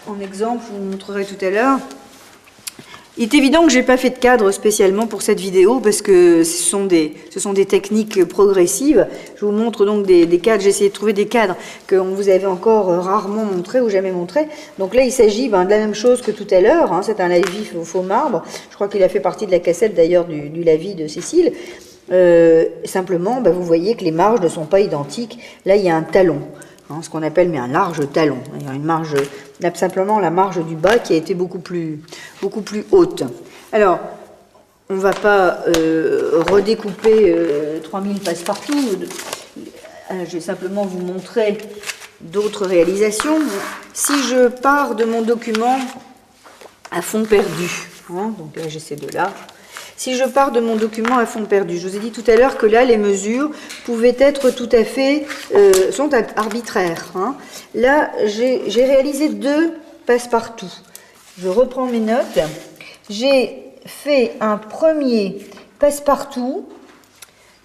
en exemple, je vous montrerai tout à l'heure. Il est évident que je n'ai pas fait de cadre spécialement pour cette vidéo parce que ce sont des techniques progressives. Je vous montre donc des cadres. J'ai essayé de trouver des cadres qu'on vous avait encore rarement montrés ou jamais montrés. Donc là, il s'agit de la même chose que tout à l'heure. Hein. C'est un lavis au faux marbre. Je crois qu'il a fait partie de la cassette d'ailleurs du lavis de Cécile. Simplement, vous voyez que les marges ne sont pas identiques. Là, il y a un talon. Hein, ce qu'on appelle un large talon. Il y a une marge, simplement la marge du bas qui a été beaucoup plus haute. Alors, on ne va pas redécouper 3000 passe-partout. Je vais simplement vous montrer d'autres réalisations. Si je pars de mon document à fond perdu, hein, donc là j'ai ces deux-là. Si je pars de mon document à fond perdu, je vous ai dit tout à l'heure que là, les mesures pouvaient être tout à fait, sont arbitraires. Hein. Là, j'ai réalisé 2 passe-partout. Je reprends mes notes. J'ai fait un premier passe-partout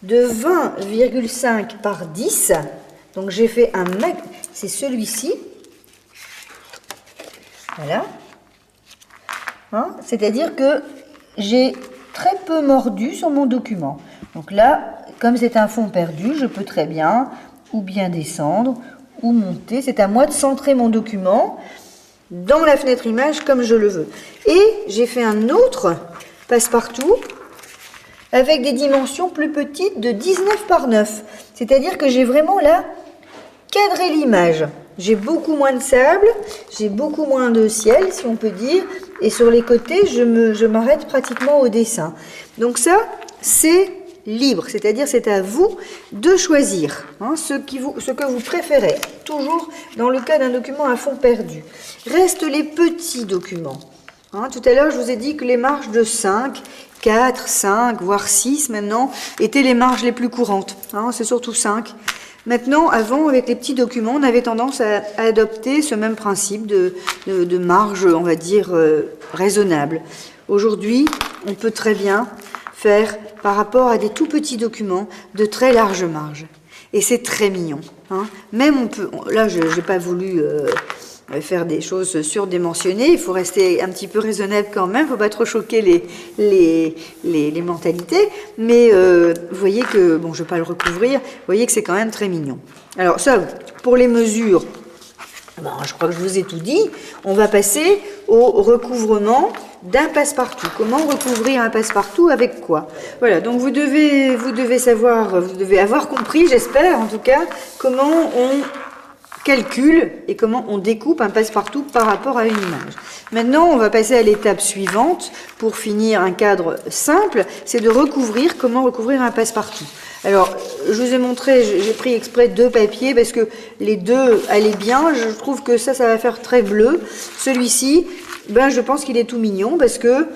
de 20,5 par 10. Donc, j'ai fait c'est celui-ci. Voilà. Hein, c'est-à-dire que j'ai très peu mordu sur mon document. Donc là, comme c'est un fond perdu, je peux très bien ou bien descendre ou monter. C'est à moi de centrer mon document dans la fenêtre image comme je le veux. Et j'ai fait un autre passe-partout avec des dimensions plus petites de 19 par 9. C'est-à-dire que j'ai vraiment là cadré l'image. J'ai beaucoup moins de sable, j'ai beaucoup moins de ciel, si on peut dire, et sur les côtés, je m'arrête pratiquement au dessin. Donc ça, c'est libre, c'est-à-dire c'est à vous de choisir ce que vous préférez, toujours dans le cas d'un document à fond perdu. Restent les petits documents. Tout à l'heure, je vous ai dit que les marges de 5, 4, 5, voire 6 maintenant, étaient les marges les plus courantes. C'est surtout 5. Maintenant, avant, avec les petits documents, on avait tendance à adopter ce même principe de marge, on va dire, raisonnable. Aujourd'hui, on peut très bien faire, par rapport à des tout petits documents, de très larges marges. Et c'est très mignon. Même on peut... Là, je n'ai pas voulu faire des choses surdimensionnées. Il faut rester un petit peu raisonnable quand même. Il ne faut pas trop choquer les mentalités. Mais vous voyez que... Bon, je ne vais pas le recouvrir. Vous voyez que c'est quand même très mignon. Alors ça, pour les mesures, je crois que je vous ai tout dit. On va passer au recouvrement d'un passe-partout. Comment recouvrir un passe-partout avec quoi? Voilà, donc vous devez savoir, vous devez avoir compris, j'espère en tout cas, comment on calcule et comment on découpe un passe-partout par rapport à une image. Maintenant, on va passer à l'étape suivante pour finir un cadre simple, c'est de recouvrir, comment recouvrir un passe-partout. Alors, je vous ai montré, j'ai pris exprès 2 papiers parce que les 2 allaient bien, je trouve que ça va faire très bleu. Celui-ci, je pense qu'il est tout mignon parce que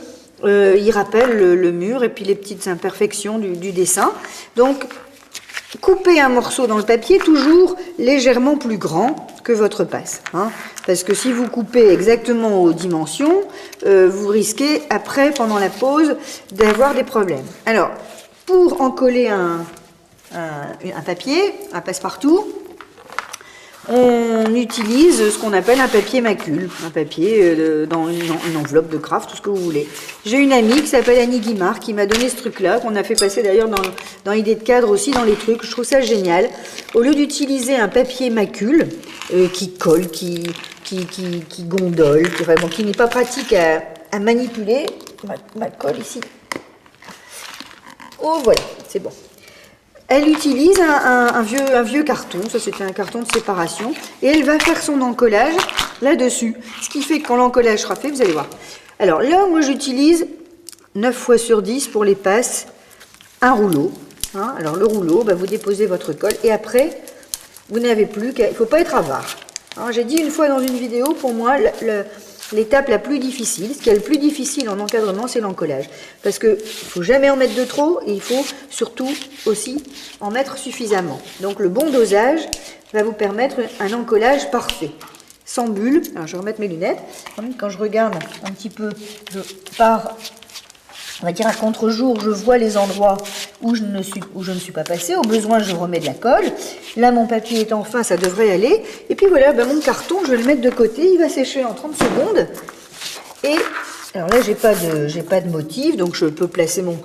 il rappelle le mur et puis les petites imperfections du dessin. Donc, coupez un morceau dans le papier, toujours légèrement plus grand que votre passe. Hein, parce que si vous coupez exactement aux dimensions, vous risquez après, pendant la pause, d'avoir des problèmes. Alors, pour encoller un papier, un passe-partout, on utilise ce qu'on appelle un papier macule, un papier dans une enveloppe de craft, tout ce que vous voulez. J'ai une amie qui s'appelle Annie Guimard qui m'a donné ce truc-là, qu'on a fait passer d'ailleurs dans l'idée de cadre aussi, dans les trucs. Je trouve ça génial. Au lieu d'utiliser un papier macule qui colle, qui gondole, qui n'est pas pratique à manipuler, ma colle ici. Oh voilà, c'est bon. Elle utilise un vieux carton, ça c'était un carton de séparation, et elle va faire son encollage là-dessus. Ce qui fait que quand l'encollage sera fait, vous allez voir. Alors là, moi j'utilise 9 fois sur 10 pour les passes, un rouleau. Hein. Alors le rouleau, vous déposez votre colle, et après, vous n'avez plus qu'à... Il ne faut pas être avare. Hein, j'ai dit une fois dans une vidéo, pour moi, l'étape la plus difficile, ce qui est le plus difficile en encadrement, c'est l'encollage. Parce qu'il ne faut jamais en mettre de trop et il faut surtout aussi en mettre suffisamment. Donc le bon dosage va vous permettre un encollage parfait, sans bulle. Alors je vais remettre mes lunettes. Quand je regarde un petit peu, je pars, on va dire à contre-jour, je vois les endroits où je ne suis pas passée. Au besoin, je remets de la colle. Là, mon papier étant fin, ça devrait aller. Et puis voilà, mon carton, je vais le mettre de côté. Il va sécher en 30 secondes. Et alors là, j'ai pas de motif, donc je peux placer mon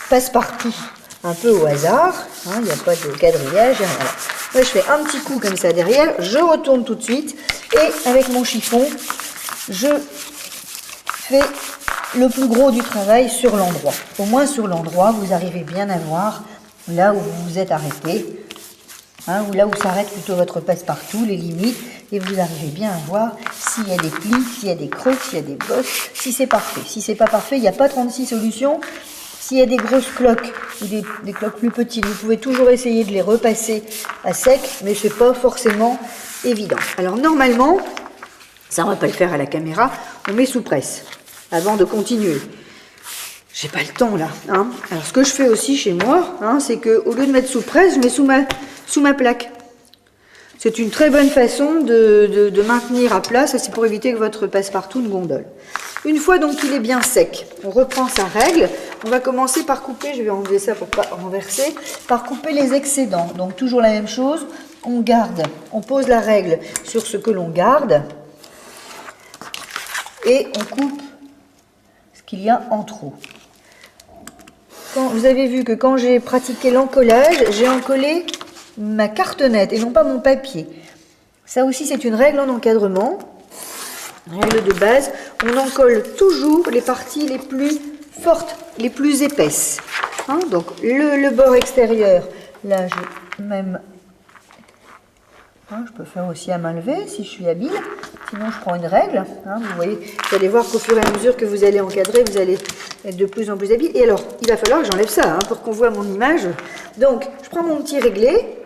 passe-partout un peu au hasard. Hein, il n'y a pas de quadrillage. Voilà. Là, je fais un petit coup comme ça derrière. Je retourne tout de suite. Et avec mon chiffon, je fais le plus gros du travail sur l'endroit. Au moins sur l'endroit, vous arrivez bien à voir là où vous vous êtes arrêté, hein, ou là où s'arrête plutôt votre passe-partout, les limites, et vous arrivez bien à voir s'il y a des plis, s'il y a des creux, s'il y a des bosses, si c'est parfait. Si c'est pas parfait, il n'y a pas 36 solutions. S'il y a des grosses cloques ou des cloques plus petites, vous pouvez toujours essayer de les repasser à sec, mais c'est pas forcément évident. Alors normalement, ça on va pas le faire à la caméra, on met sous presse avant de continuer. J'ai pas le temps là. Hein. Alors ce que je fais aussi chez moi, hein, c'est qu'au lieu de mettre sous presse, je mets sous ma plaque. C'est une très bonne façon de maintenir à plat, ça c'est pour éviter que votre passe-partout ne gondole. Une fois donc qu'il est bien sec, on reprend sa règle. On va commencer par couper, je vais enlever ça pour pas renverser, par couper les excédents. Donc toujours la même chose, on garde, on pose la règle sur ce que l'on garde et on coupe ce qu'il y a en trop. Vous avez vu que quand j'ai pratiqué l'encollage, j'ai encollé ma cartonnette et non pas mon papier. Ça aussi c'est une règle en encadrement, règle de base. On encolle toujours les parties les plus fortes, les plus épaisses. Hein, donc le bord extérieur, là j'ai même... Hein, je peux faire aussi à main levée si je suis habile, sinon je prends une règle. Hein, vous voyez, vous allez voir qu'au fur et à mesure que vous allez encadrer, vous allez être de plus en plus habile. Et alors, il va falloir que j'enlève ça hein, pour qu'on voit mon image. Donc, je prends mon petit réglé,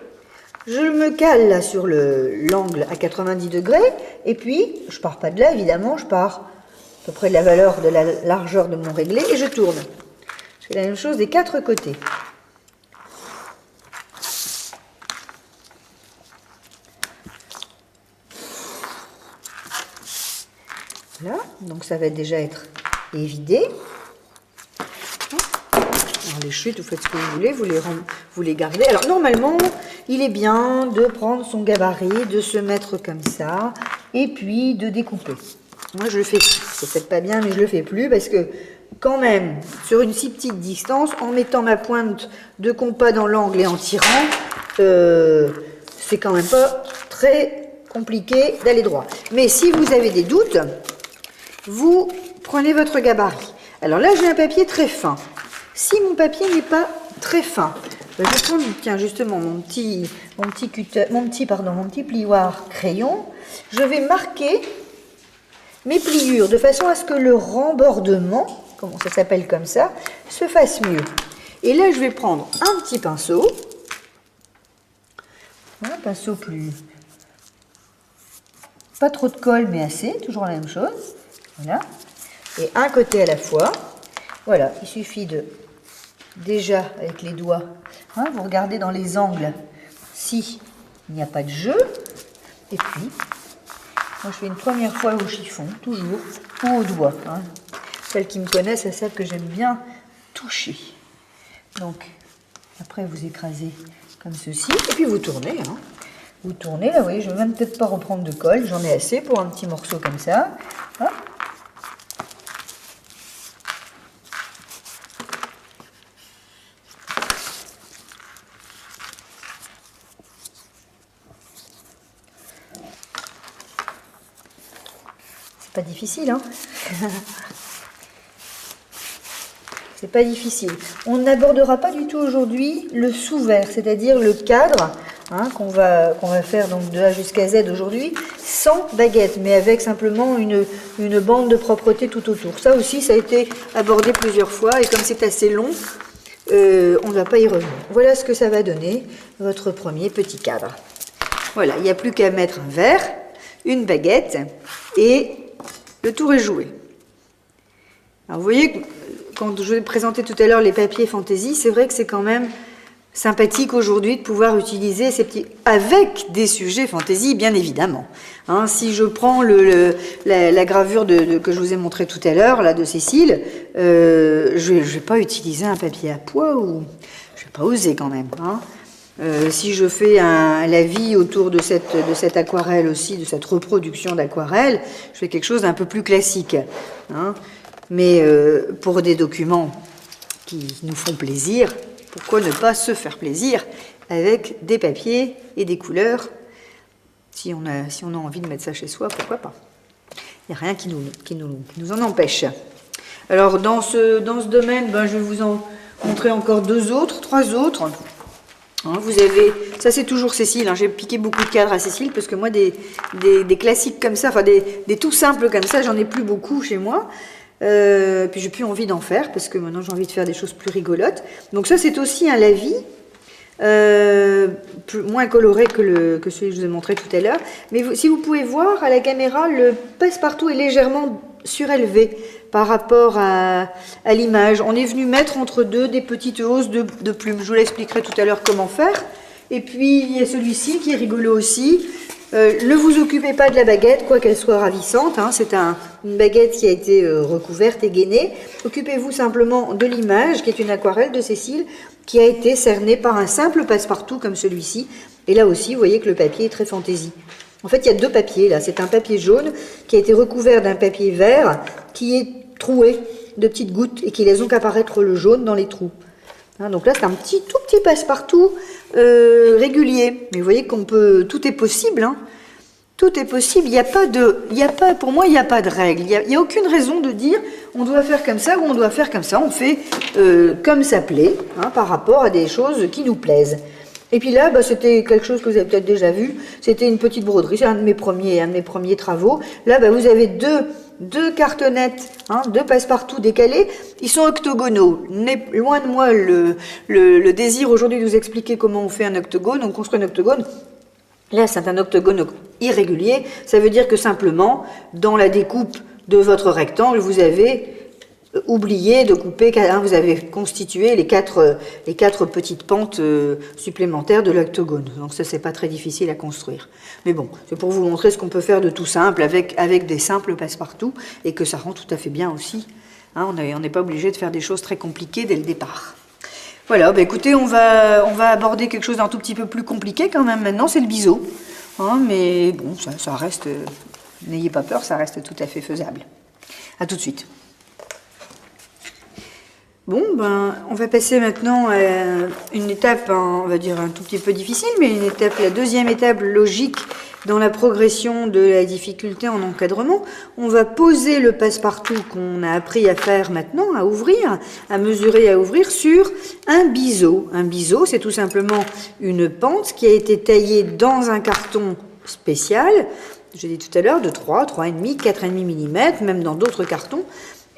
je me cale là sur l'angle à 90 degrés, et puis, je pars pas de là évidemment, je pars à peu près de la valeur de la largeur de mon réglé, et je tourne. Je fais la même chose des 4 côtés. Voilà, donc ça va déjà être évidé. Alors les chutes, vous faites ce que vous voulez, vous les gardez. Alors normalement, il est bien de prendre son gabarit, de se mettre comme ça, et puis de découper. Moi je le fais plus, c'est peut-être pas bien, mais je le fais plus parce que quand même, sur une si petite distance, en mettant ma pointe de compas dans l'angle et en tirant, c'est quand même pas très compliqué d'aller droit. Mais si vous avez des doutes, vous prenez votre gabarit. Alors là, j'ai un papier très fin. Si mon papier n'est pas très fin, je vais prendre, tiens, justement, mon petit plioir crayon. Je vais marquer mes pliures de façon à ce que le rembordement, comment ça s'appelle comme ça, se fasse mieux. Et là, je vais prendre un petit pinceau. Un pinceau plus... Pas trop de colle, mais assez, toujours la même chose. Voilà. Et un côté à la fois. Voilà, il suffit de déjà avec les doigts. Hein, vous regardez dans les angles si il n'y a pas de jeu. Et puis, moi je fais une première fois au chiffon, toujours, ou au doigt. Hein. Celles qui me connaissent, elles savent que j'aime bien toucher. Donc, après vous écrasez comme ceci, et puis vous tournez. Hein. Vous tournez, là, vous voyez, je ne vais même peut-être pas reprendre de colle, j'en ai assez pour un petit morceau comme ça. Hop. C'est pas difficile, hein. C'est pas difficile. On n'abordera pas du tout aujourd'hui le sous-vert, c'est-à-dire le cadre hein, qu'on va faire donc de A jusqu'à Z aujourd'hui, sans baguette, mais avec simplement une bande de propreté tout autour. Ça aussi, ça a été abordé plusieurs fois, et comme c'est assez long, on ne va pas y revenir. Voilà ce que ça va donner, votre premier petit cadre. Voilà, il n'y a plus qu'à mettre un verre, une baguette, et le tour est joué. Alors vous voyez, quand je vous ai présenté tout à l'heure les papiers fantaisie, c'est vrai que c'est quand même sympathique aujourd'hui de pouvoir utiliser ces petits... avec des sujets fantaisie, bien évidemment. Hein, si je prends la gravure que je vous ai montré tout à l'heure, là, de Cécile, je ne vais pas utiliser un papier à pois, ou je ne vais pas oser quand même. Hein. Si je fais la vie autour de cette aquarelle aussi, de cette reproduction d'aquarelle, je fais quelque chose d'un peu plus classique. Hein. Mais pour des documents qui nous font plaisir, pourquoi ne pas se faire plaisir avec des papiers et des couleurs? Si on a envie de mettre ça chez soi, pourquoi pas? Il n'y a rien qui nous en empêche. Alors dans ce domaine, je vais vous en montrer encore trois autres. Hein, vous avez, ça c'est toujours Cécile, hein, j'ai piqué beaucoup de cadres à Cécile, parce que moi des classiques comme ça, enfin des tout simples comme ça, j'en ai plus beaucoup chez moi. Puis j'ai plus envie d'en faire parce que maintenant j'ai envie de faire des choses plus rigolotes. Donc ça c'est aussi un lavis, moins coloré que celui que je vous ai montré tout à l'heure. Mais si vous pouvez voir à la caméra, le passe-partout est légèrement surélevé par rapport à l'image. On est venu mettre entre deux des petites hausses de plumes. Je vous l'expliquerai tout à l'heure comment faire. Et puis il y a celui-ci qui est rigolo aussi. Ne vous occupez pas de la baguette, quoi qu'elle soit ravissante, hein, c'est une baguette qui a été recouverte et gainée. Occupez-vous simplement de l'image, qui est une aquarelle de Cécile, qui a été cernée par un simple passe-partout comme celui-ci. Et là aussi, vous voyez que le papier est très fantaisie. En fait, il y a deux papiers là. C'est un papier jaune qui a été recouvert d'un papier vert qui est troué de petites gouttes et qui laisse donc apparaître le jaune dans les trous. Hein, donc là, c'est un tout petit passe-partout régulier. Mais vous voyez qu'on peut, tout est possible. Hein. Tout est possible. Pour moi, il n'y a pas de règle. Il n'y a aucune raison de dire on doit faire comme ça ou on doit faire comme ça. On fait comme ça plaît, hein, par rapport à des choses qui nous plaisent. Et puis là, c'était quelque chose que vous avez peut-être déjà vu. C'était une petite broderie. C'est un de mes premiers travaux. Là, vous avez deux cartonnettes, hein, deux passe-partout décalés. Ils sont octogonaux. Loin de moi le désir aujourd'hui de vous expliquer comment on fait un octogone. On construit un octogone. Là, c'est un octogone irrégulier. Ça veut dire que simplement, dans la découpe de votre rectangle, vous avez oublié de couper, hein, vous avez constitué les quatre petites pentes supplémentaires de l'octogone. Donc ça, c'est pas très difficile à construire. Mais bon, c'est pour vous montrer ce qu'on peut faire de tout simple avec des simples passe-partout et que ça rend tout à fait bien aussi. Hein, on n'est pas obligé de faire des choses très compliquées dès le départ. Voilà, écoutez, on va aborder quelque chose d'un tout petit peu plus compliqué quand même maintenant, c'est le biseau. Hein, mais bon, ça reste, n'ayez pas peur, ça reste tout à fait faisable. À tout de suite. Bon, on va passer maintenant à une étape, on va dire un tout petit peu difficile, mais la deuxième étape logique dans la progression de la difficulté en encadrement. On va poser le passe-partout qu'on a appris à faire maintenant, à ouvrir, à mesurer, à ouvrir sur un biseau. Un biseau, c'est tout simplement une pente qui a été taillée dans un carton spécial, j'ai dit tout à l'heure, de 3, 3,5, 4,5 mm, même dans d'autres cartons,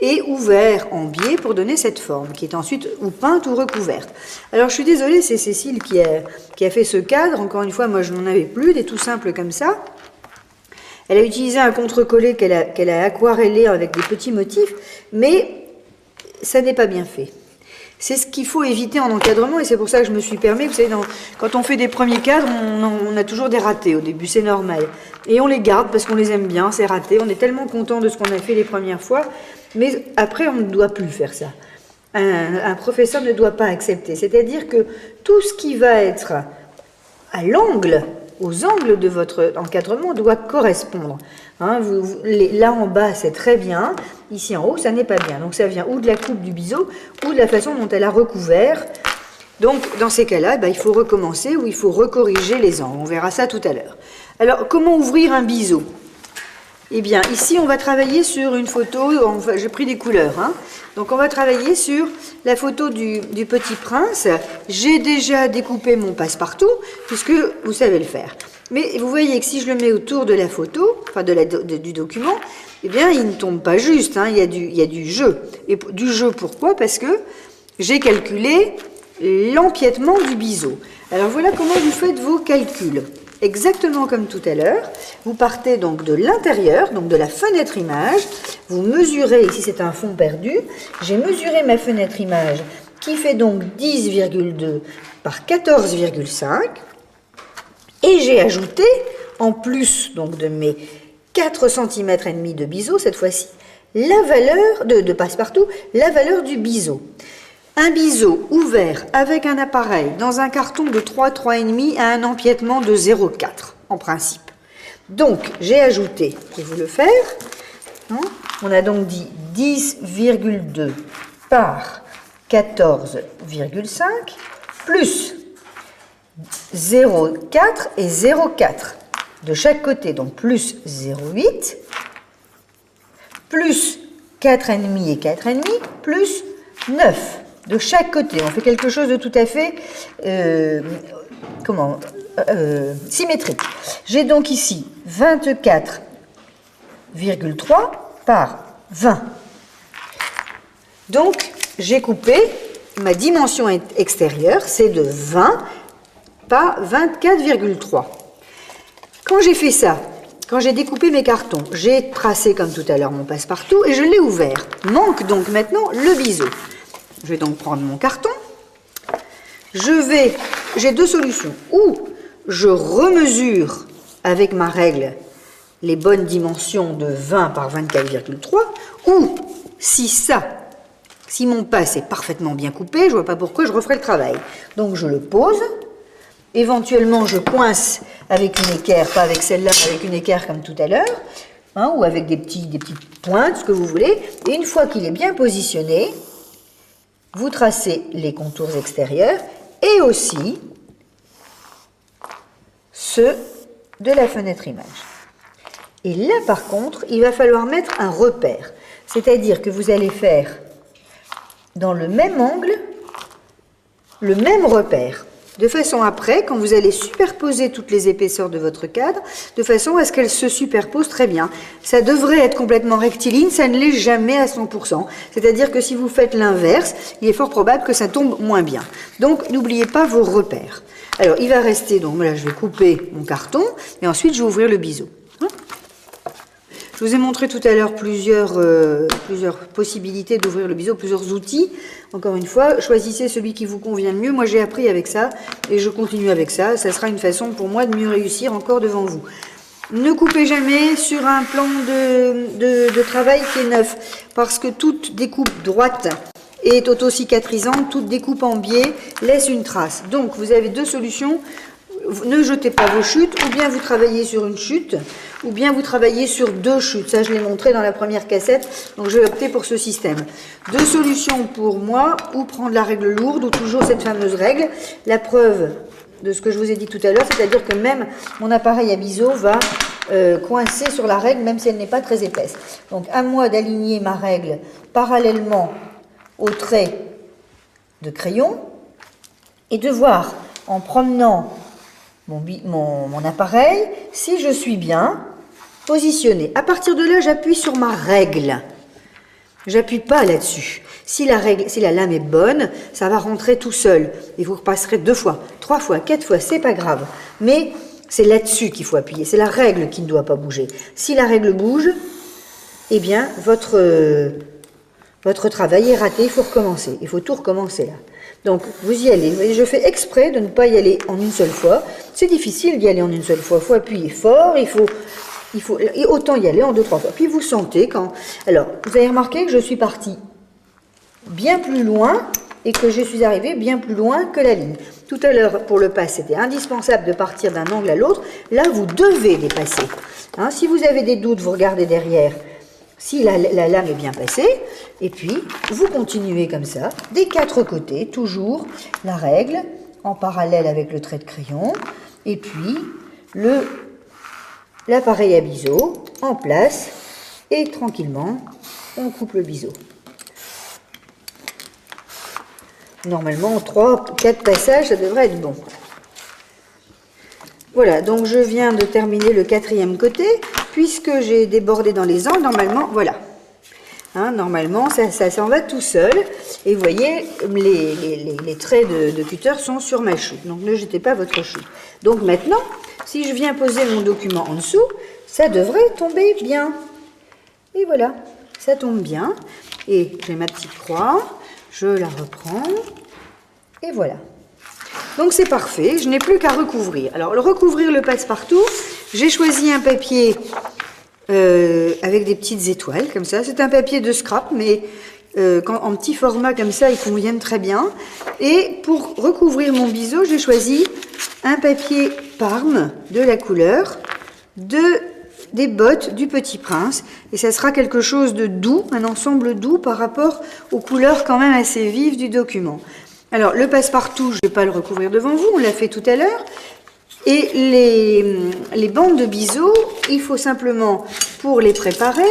et ouvert en biais pour donner cette forme, qui est ensuite ou peinte ou recouverte. Alors je suis désolée, c'est Cécile qui a fait ce cadre. Encore une fois, moi je n'en avais plus, des tout simples comme ça. Elle a utilisé un contre-collé qu'elle a aquarellé avec des petits motifs, mais ça n'est pas bien fait. C'est ce qu'il faut éviter en encadrement et c'est pour ça que je me suis permis, vous savez, quand on fait des premiers cadres, on a toujours des ratés au début, c'est normal. Et on les garde parce qu'on les aime bien, c'est raté, on est tellement content de ce qu'on a fait les premières fois, mais après on ne doit plus faire ça. Un professeur ne doit pas accepter, c'est-à-dire que tout ce qui va être à l'angle, aux angles de votre encadrement doit correspondre. Hein, là en bas c'est très bien, ici en haut ça n'est pas bien. Donc ça vient ou de la coupe du biseau ou de la façon dont elle a recouvert. Donc dans ces cas-là, il faut recommencer ou il faut recorriger les angles. On verra ça tout à l'heure. Alors comment ouvrir un biseau? Eh bien ici on va travailler sur une photo, j'ai pris des couleurs. Hein. Donc on va travailler sur la photo du Petit Prince. J'ai déjà découpé mon passe-partout puisque vous savez le faire. Mais vous voyez que si je le mets autour de la photo, enfin du document, eh bien, il ne tombe pas juste, hein, il y a du jeu. Et du jeu, pourquoi? Parce que j'ai calculé l'empiètement du biseau. Alors voilà comment vous faites vos calculs. Exactement comme tout à l'heure, vous partez donc de l'intérieur, donc de la fenêtre image, vous mesurez, ici c'est un fond perdu, j'ai mesuré ma fenêtre image qui fait donc 10,2 par 14,5. Et j'ai ajouté, en plus donc de mes 4 cm et demi de biseau, cette fois-ci, la valeur de passe-partout, la valeur du biseau. Un biseau ouvert avec un appareil dans un carton de 3, 3,5 a un empiètement de 0,4 en principe. Donc j'ai ajouté, pour vous le faire, hein, on a donc dit 10,2 par 14,5 plus 0,4 et 0,4 de chaque côté, donc plus 0,8, plus 4,5 et 4,5, plus 9 de chaque côté. On fait quelque chose de tout à fait symétrique. J'ai donc ici 24,3 par 20. Donc, j'ai coupé, ma dimension extérieure, c'est de 20 par 24,3. Quand j'ai fait ça, quand j'ai découpé mes cartons, j'ai tracé comme tout à l'heure mon passe-partout et je l'ai ouvert. Manque donc maintenant le biseau. Je vais donc prendre mon carton. J'ai deux solutions. Ou je remesure avec ma règle les bonnes dimensions de 20 par 24,3, ou si mon passe est parfaitement bien coupé, je ne vois pas pourquoi je referai le travail. Donc je le pose. Éventuellement, je coince avec une équerre, pas avec celle-là, mais avec une équerre comme tout à l'heure, hein, ou avec des petites pointes, ce que vous voulez. Et une fois qu'il est bien positionné, vous tracez les contours extérieurs et aussi ceux de la fenêtre image. Et là, par contre, il va falloir mettre un repère. C'est-à-dire que vous allez faire dans le même angle, le même repère. De façon après, quand vous allez superposer toutes les épaisseurs de votre cadre, de façon à ce qu'elles se superposent très bien. Ça devrait être complètement rectiligne, ça ne l'est jamais à 100%. C'est-à-dire que si vous faites l'inverse, il est fort probable que ça tombe moins bien. Donc, n'oubliez pas vos repères. Alors, il va rester, donc là, je vais couper mon carton, et ensuite, je vais ouvrir le biseau. Je vous ai montré tout à l'heure plusieurs possibilités d'ouvrir le biseau, plusieurs outils. Encore une fois, choisissez celui qui vous convient le mieux. Moi, j'ai appris avec ça et je continue avec ça. Ça sera une façon pour moi de mieux réussir encore devant vous. Ne coupez jamais sur un plan de travail qui est neuf, parce que toute découpe droite est auto-cicatrisante, toute découpe en biais laisse une trace. Donc, vous avez deux solutions. Ne jetez pas vos chutes, ou bien vous travaillez sur une chute, ou bien vous travaillez sur deux chutes. Ça, je l'ai montré dans la première cassette, donc je vais opter pour ce système. Deux solutions pour moi, ou prendre la règle lourde, ou toujours cette fameuse règle. La preuve de ce que je vous ai dit tout à l'heure, c'est-à-dire que même mon appareil à biseau va coincer sur la règle, même si elle n'est pas très épaisse. Donc, à moi d'aligner ma règle parallèlement au trait de crayon, et de voir, en promenant mon appareil, si je suis bien positionné. À partir de là, j'appuie sur ma règle. J'appuie pas là-dessus. Si la lame est bonne, ça va rentrer tout seul. Et vous repasserez 2 fois, 3 fois, 4 fois, c'est pas grave. Mais c'est là-dessus qu'il faut appuyer. C'est la règle qui ne doit pas bouger. Si la règle bouge, eh bien, votre votre travail est raté, il faut recommencer. Il faut tout recommencer là. Donc, vous y allez. Et je fais exprès de ne pas y aller en une seule fois. C'est difficile d'y aller en une seule fois. Il faut appuyer fort, il faut et autant y aller en 2-3 fois. Puis vous sentez quand... Alors, vous avez remarqué que je suis partie bien plus loin et que je suis arrivée bien plus loin que la ligne. Tout à l'heure, pour le pas, c'était indispensable de partir d'un angle à l'autre. Là, vous devez dépasser. Hein, si vous avez des doutes, vous regardez derrière si la lame est bien passée. Et puis, vous continuez comme ça, des 4 côtés, toujours la règle, en parallèle avec le trait de crayon. Et puis, l'appareil à biseau en place. Et tranquillement, on coupe le biseau. Normalement, 3-4 passages, ça devrait être bon. Voilà, donc je viens de terminer le 4e côté, puisque j'ai débordé dans les angles, normalement, voilà. Hein, normalement, ça s'en va tout seul. Et vous voyez, les traits de cutter sont sur ma chou. Donc ne jetez pas votre chou. Donc maintenant, si je viens poser mon document en dessous, ça devrait tomber bien. Et voilà, ça tombe bien. Et j'ai ma petite croix, je la reprends. Et voilà. Donc c'est parfait, je n'ai plus qu'à recouvrir. Alors, recouvrir le passe-partout, j'ai choisi un papier avec des petites étoiles, comme ça. C'est un papier de scrap, mais en petit format comme ça, ils conviennent très bien. Et pour recouvrir mon biseau, j'ai choisi un papier Parme de la couleur des bottes du Petit Prince. Et ça sera quelque chose de doux, un ensemble doux par rapport aux couleurs quand même assez vives du document. Alors, le passe-partout, je ne vais pas le recouvrir devant vous, on l'a fait tout à l'heure. Et les bandes de biseau, il faut simplement, pour les préparer,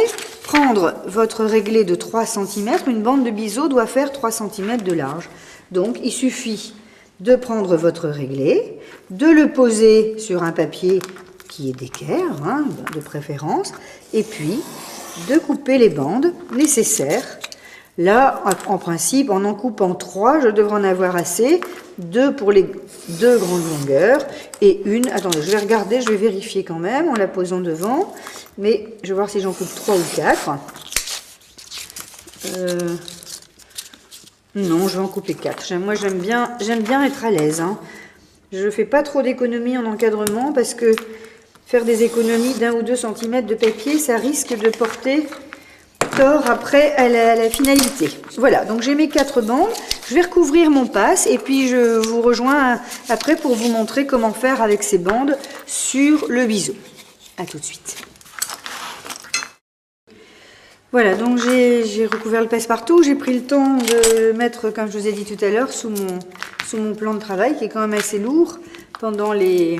prendre votre réglé de 3 cm. Une bande de biseau doit faire 3 cm de large. Donc, il suffit de prendre votre réglé, de le poser sur un papier qui est d'équerre, hein, de préférence, et puis de couper les bandes nécessaires. Là, en principe, en coupant 3, je devrais en avoir assez. 2 pour les 2 grandes longueurs et une... Attendez, je vais regarder, je vais vérifier quand même en la posant devant. Mais je vais voir si j'en coupe 3 ou 4. Non, je vais en couper 4. Moi, j'aime bien être à l'aise. Hein. Je ne fais pas trop d'économies en encadrement parce que faire des économies d'1 ou 2 cm de papier, ça risque de porter... tort après à la finalité. Voilà, donc j'ai mes 4 bandes. Je vais recouvrir mon passe et puis je vous rejoins après pour vous montrer comment faire avec ces bandes sur le biseau. A tout de suite. Voilà, donc j'ai recouvert le passe-partout. J'ai pris le temps de mettre, comme je vous ai dit tout à l'heure, sous mon plan de travail qui est quand même assez lourd pendant les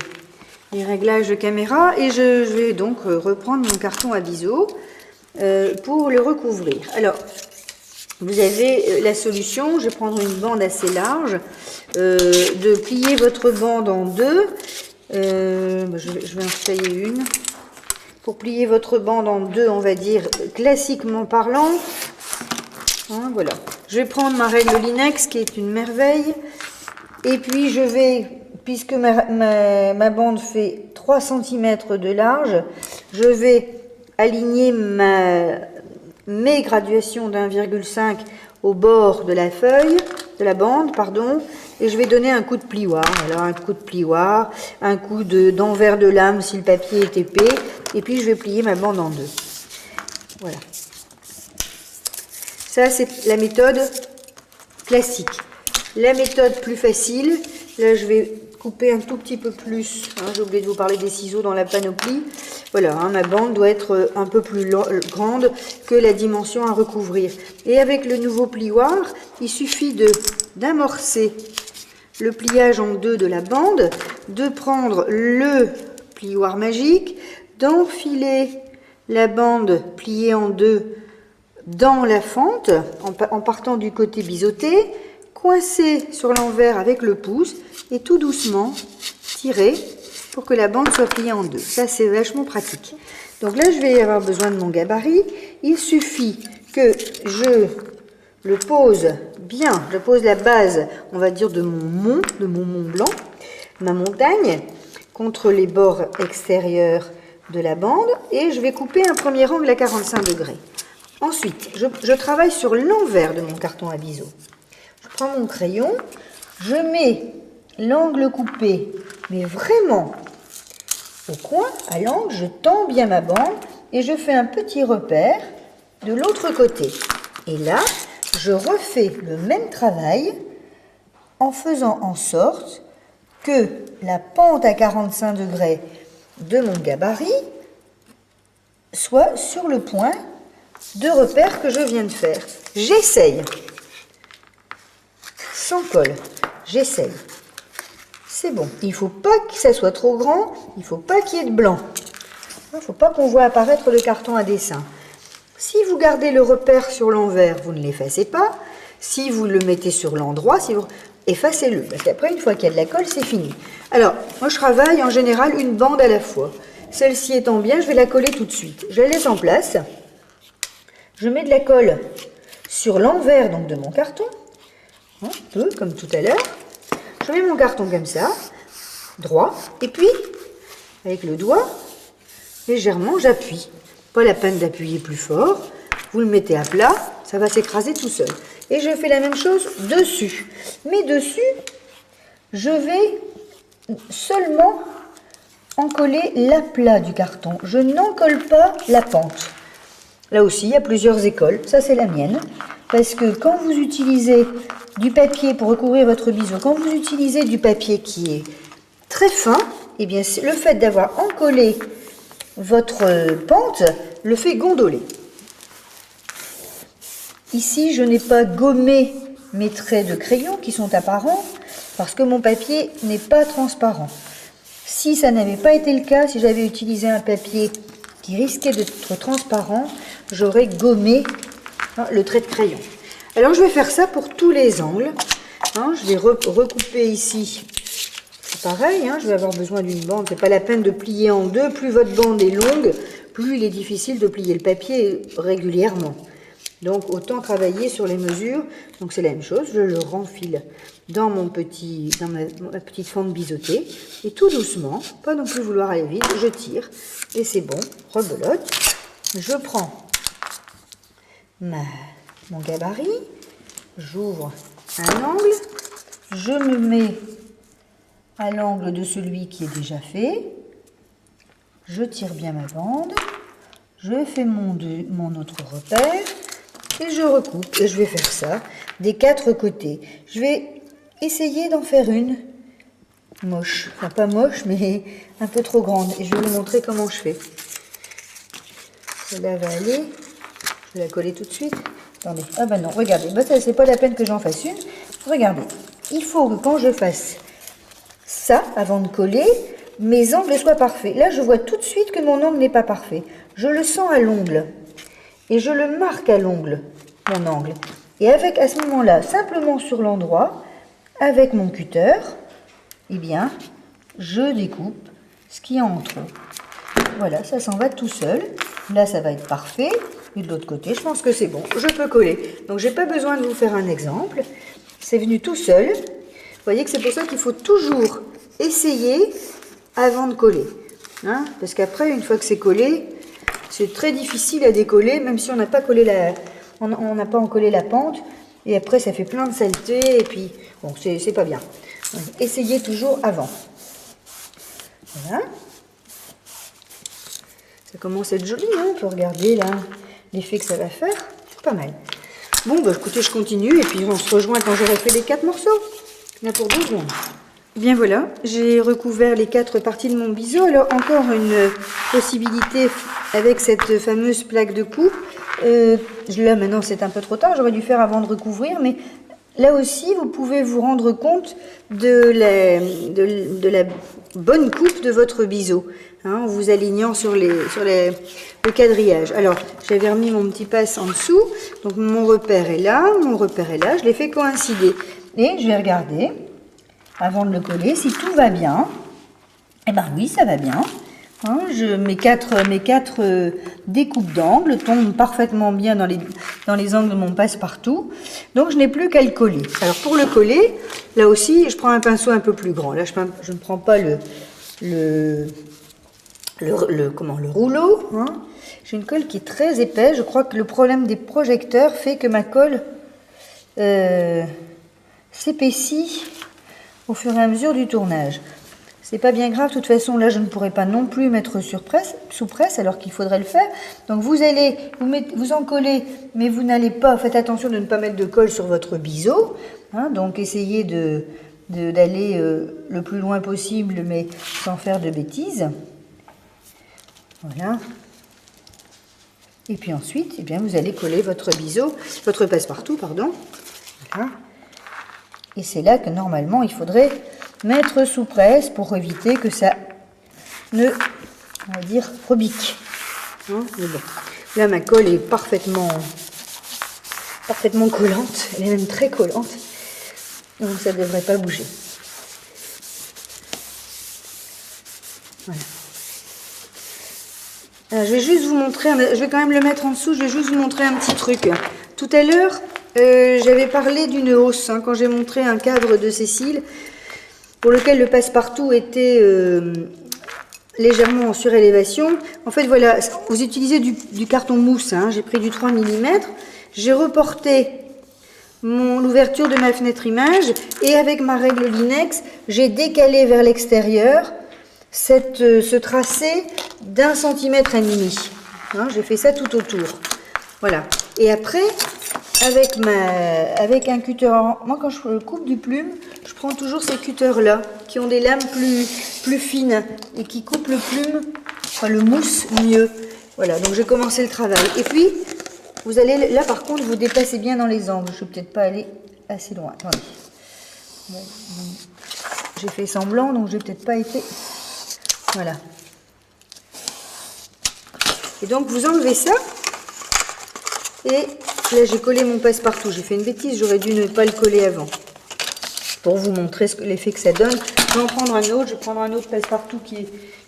réglages de caméra. Et je vais donc reprendre mon carton à biseau. Pour le recouvrir. Alors, vous avez la solution, je vais prendre une bande assez large, de plier votre bande en 2. Je vais en tailler une. Pour plier votre bande en 2, on va dire classiquement parlant. Hein, voilà. Je vais prendre ma règle Linex qui est une merveille. Et puis je vais, puisque ma bande fait 3 cm de large, je vais aligner mes graduations d'1,5 au bord de la feuille, de la bande, pardon, et je vais donner un coup de plioir. Alors un coup de plioir, un coup d'envers de lame si le papier est épais, et puis je vais plier ma bande en 2. Voilà. Ça, c'est la méthode classique. La méthode plus facile, là je vais couper un tout petit peu plus, hein, j'ai oublié de vous parler des ciseaux dans la panoplie. Voilà, hein, ma bande doit être un peu plus grande que la dimension à recouvrir. Et avec le nouveau plioir, il suffit d'amorcer le pliage en 2 de la bande, de prendre le plioir magique, d'enfiler la bande pliée en 2 dans la fente, en partant du côté biseauté, coincer sur l'envers avec le pouce et tout doucement tirer pour que la bande soit pliée en 2. Ça, c'est vachement pratique. Donc là, je vais avoir besoin de mon gabarit. Il suffit que je le pose bien, je pose la base, on va dire, de mon mont Blanc, ma montagne, contre les bords extérieurs de la bande, et je vais couper un premier angle à 45 degrés. Ensuite, je travaille sur l'envers de mon carton à biseau. Je prends mon crayon, je mets l'angle coupé, mais vraiment au coin, à l'angle, je tends bien ma bande et je fais un petit repère de l'autre côté. Et là, je refais le même travail en faisant en sorte que la pente à 45 degrés de mon gabarit soit sur le point de repère que je viens de faire. J'essaye, sans colle, j'essaye. C'est bon, il ne faut pas que ça soit trop grand, il ne faut pas qu'il y ait de blanc. Il ne faut pas qu'on voit apparaître le carton à dessin. Si vous gardez le repère sur l'envers, vous ne l'effacez pas. Si vous le mettez sur l'endroit, effacez-le. Parce qu'après, une fois qu'il y a de la colle, c'est fini. Alors, moi je travaille en général une bande à la fois. Celle-ci étant bien, je vais la coller tout de suite. Je la laisse en place. Je mets de la colle sur l'envers donc de mon carton. Un peu comme tout à l'heure. Je mets mon carton comme ça, droit. Et puis, avec le doigt, légèrement, j'appuie. Pas la peine d'appuyer plus fort. Vous le mettez à plat, ça va s'écraser tout seul. Et je fais la même chose dessus. Mais dessus, je vais seulement encoller l'aplat du carton. Je n'encolle pas la pente. Là aussi, il y a plusieurs écoles. Ça, c'est la mienne. Parce que quand vous utilisez du papier pour recouvrir votre biseau, quand vous utilisez du papier qui est très fin, eh bien, le fait d'avoir encollé votre pente le fait gondoler. Ici, je n'ai pas gommé mes traits de crayon qui sont apparents parce que mon papier n'est pas transparent. Si ça n'avait pas été le cas, si j'avais utilisé un papier qui risquait d'être transparent, j'aurais gommé le trait de crayon. Alors, je vais faire ça pour tous les angles. Je vais recouper ici. C'est pareil, je vais avoir besoin d'une bande. C'est pas la peine de plier en deux. Plus votre bande est longue, plus il est difficile de plier le papier régulièrement. Donc, autant travailler sur les mesures. Donc, c'est la même chose. Je le renfile dans ma petite fente biseautée. Et tout doucement, pas non plus vouloir aller vite, je tire. Et c'est bon, rebelote. Je prends mon gabarit. J'ouvre un angle. Je me mets à l'angle de celui qui est déjà fait. Je tire bien ma bande. Je fais mon autre repère. Et je recoupe. Et je vais faire ça des quatre côtés. Je vais essayer d'en faire une moche. Enfin, pas moche, mais un peu trop grande. Et je vais vous montrer comment je fais. Celle-là va aller. Je vais la coller tout de suite. Attendez. Ah ben non, regardez. Ben ça, c'est pas la peine que j'en fasse une. Regardez. Il faut que quand je fasse ça, avant de coller, mes angles soient parfaits. Là, je vois tout de suite que mon angle n'est pas parfait. Je le sens à l'ongle. Et je le marque à l'ongle, mon angle. Et à ce moment-là, simplement sur l'endroit, avec mon cutter, eh bien, je découpe ce qu'il y a en trop. Voilà, ça s'en va tout seul. Là, ça va être parfait. Et de l'autre côté, je pense que c'est bon. Je peux coller. Donc, je n'ai pas besoin de vous faire un exemple. C'est venu tout seul. Vous voyez que c'est pour ça qu'il faut toujours essayer avant de coller. Parce qu'après, une fois que c'est collé, c'est très difficile à décoller, même si on n'a pas collé on n'a pas encollé la pente. Et après, ça fait plein de saleté. Et puis, bon, c'est pas bien. Donc, essayez toujours avant. Voilà. Ça commence à être joli, on peut regarder là l'effet que ça va faire. C'est pas mal. Bon, bah écoutez, je continue. Et puis, on se rejoint quand j'aurai fait les 4 morceaux. Là, pour 2 secondes. Bien voilà, j'ai recouvert les 4 parties de mon biseau. Alors encore une possibilité avec cette fameuse plaque de coupe. Là maintenant c'est un peu trop tard, j'aurais dû faire avant de recouvrir, mais là aussi vous pouvez vous rendre compte de la bonne coupe de votre biseau, en vous alignant sur le quadrillage. Alors j'avais remis mon petit passe en dessous, donc mon repère est là, je l'ai fait coïncider. Et je vais regarder, avant de le coller, si tout va bien. Eh ben oui, ça va bien. Mes quatre découpes d'angles tombent parfaitement bien dans les angles de mon passe-partout. Donc, je n'ai plus qu'à le coller. Alors, pour le coller, là aussi, je prends un pinceau un peu plus grand. Là, je ne prends pas le rouleau. J'ai une colle qui est très épaisse. Je crois que le problème des projecteurs fait que ma colle s'épaissit au fur et à mesure du tournage. C'est pas bien grave, de toute façon là je ne pourrais pas non plus mettre sous presse alors qu'il faudrait le faire. Donc vous allez vous en coller, mais vous n'allez pas, faites attention de ne pas mettre de colle sur votre biseau. Hein, donc essayez d'aller le plus loin possible, mais sans faire de bêtises. Voilà. Et puis ensuite, eh bien, vous allez coller votre passe-partout, pardon. Voilà. Et c'est là que normalement il faudrait mettre sous presse pour éviter que ça ne, on va dire, rebique. Hein, mais bon. Là ma colle est parfaitement collante, elle est même très collante, donc ça ne devrait pas bouger. Voilà. Alors, je vais juste vous montrer, je vais quand même le mettre en dessous, je vais juste vous montrer un petit truc. Tout à l'heure, j'avais parlé d'une hausse, hein, quand j'ai montré un cadre de Cécile, pour lequel le passe-partout était légèrement en surélévation. En fait, voilà, vous utilisez du carton mousse, hein, j'ai pris du 3 mm, j'ai reporté l'ouverture de ma fenêtre image et avec ma règle Linex, j'ai décalé vers l'extérieur ce tracé d'1,5 centimètre. Hein, j'ai fait ça tout autour. Voilà. Et après, avec un cutter, moi quand je coupe du plume, je prends toujours ces cutters là, qui ont des lames plus fines et qui coupent le plume, enfin le mousse mieux. Voilà, donc j'ai commencé le travail. Et puis, vous allez, là par contre, vous déplacez bien dans les angles. Je ne vais peut-être pas aller assez loin. Attendez. J'ai fait semblant, donc j'ai peut-être pas été... Voilà. Et donc vous enlevez ça. Et là j'ai collé mon passe-partout. J'ai fait une bêtise, j'aurais dû ne pas le coller avant. Pour vous montrer l'effet que ça donne. Je vais en prendre un autre. Je vais prendre un autre passe-partout qui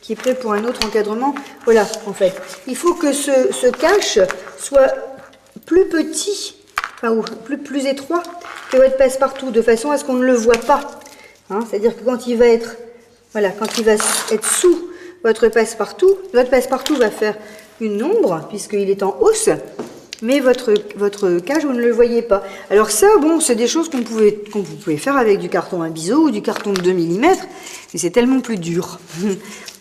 est prêt pour un autre encadrement. Voilà, en fait. Il faut que ce cache soit plus petit, enfin, ou plus étroit que votre passe-partout, de façon à ce qu'on ne le voit pas. Hein, c'est-à-dire que quand il va être... Voilà, quand il va être sous votre passe-partout va faire une ombre, puisqu'il est en hausse, mais votre cage, vous ne le voyez pas. Alors ça, bon, c'est des choses qu'on vous pouvez faire avec du carton à biseau ou du carton de 2 mm, mais c'est tellement plus dur.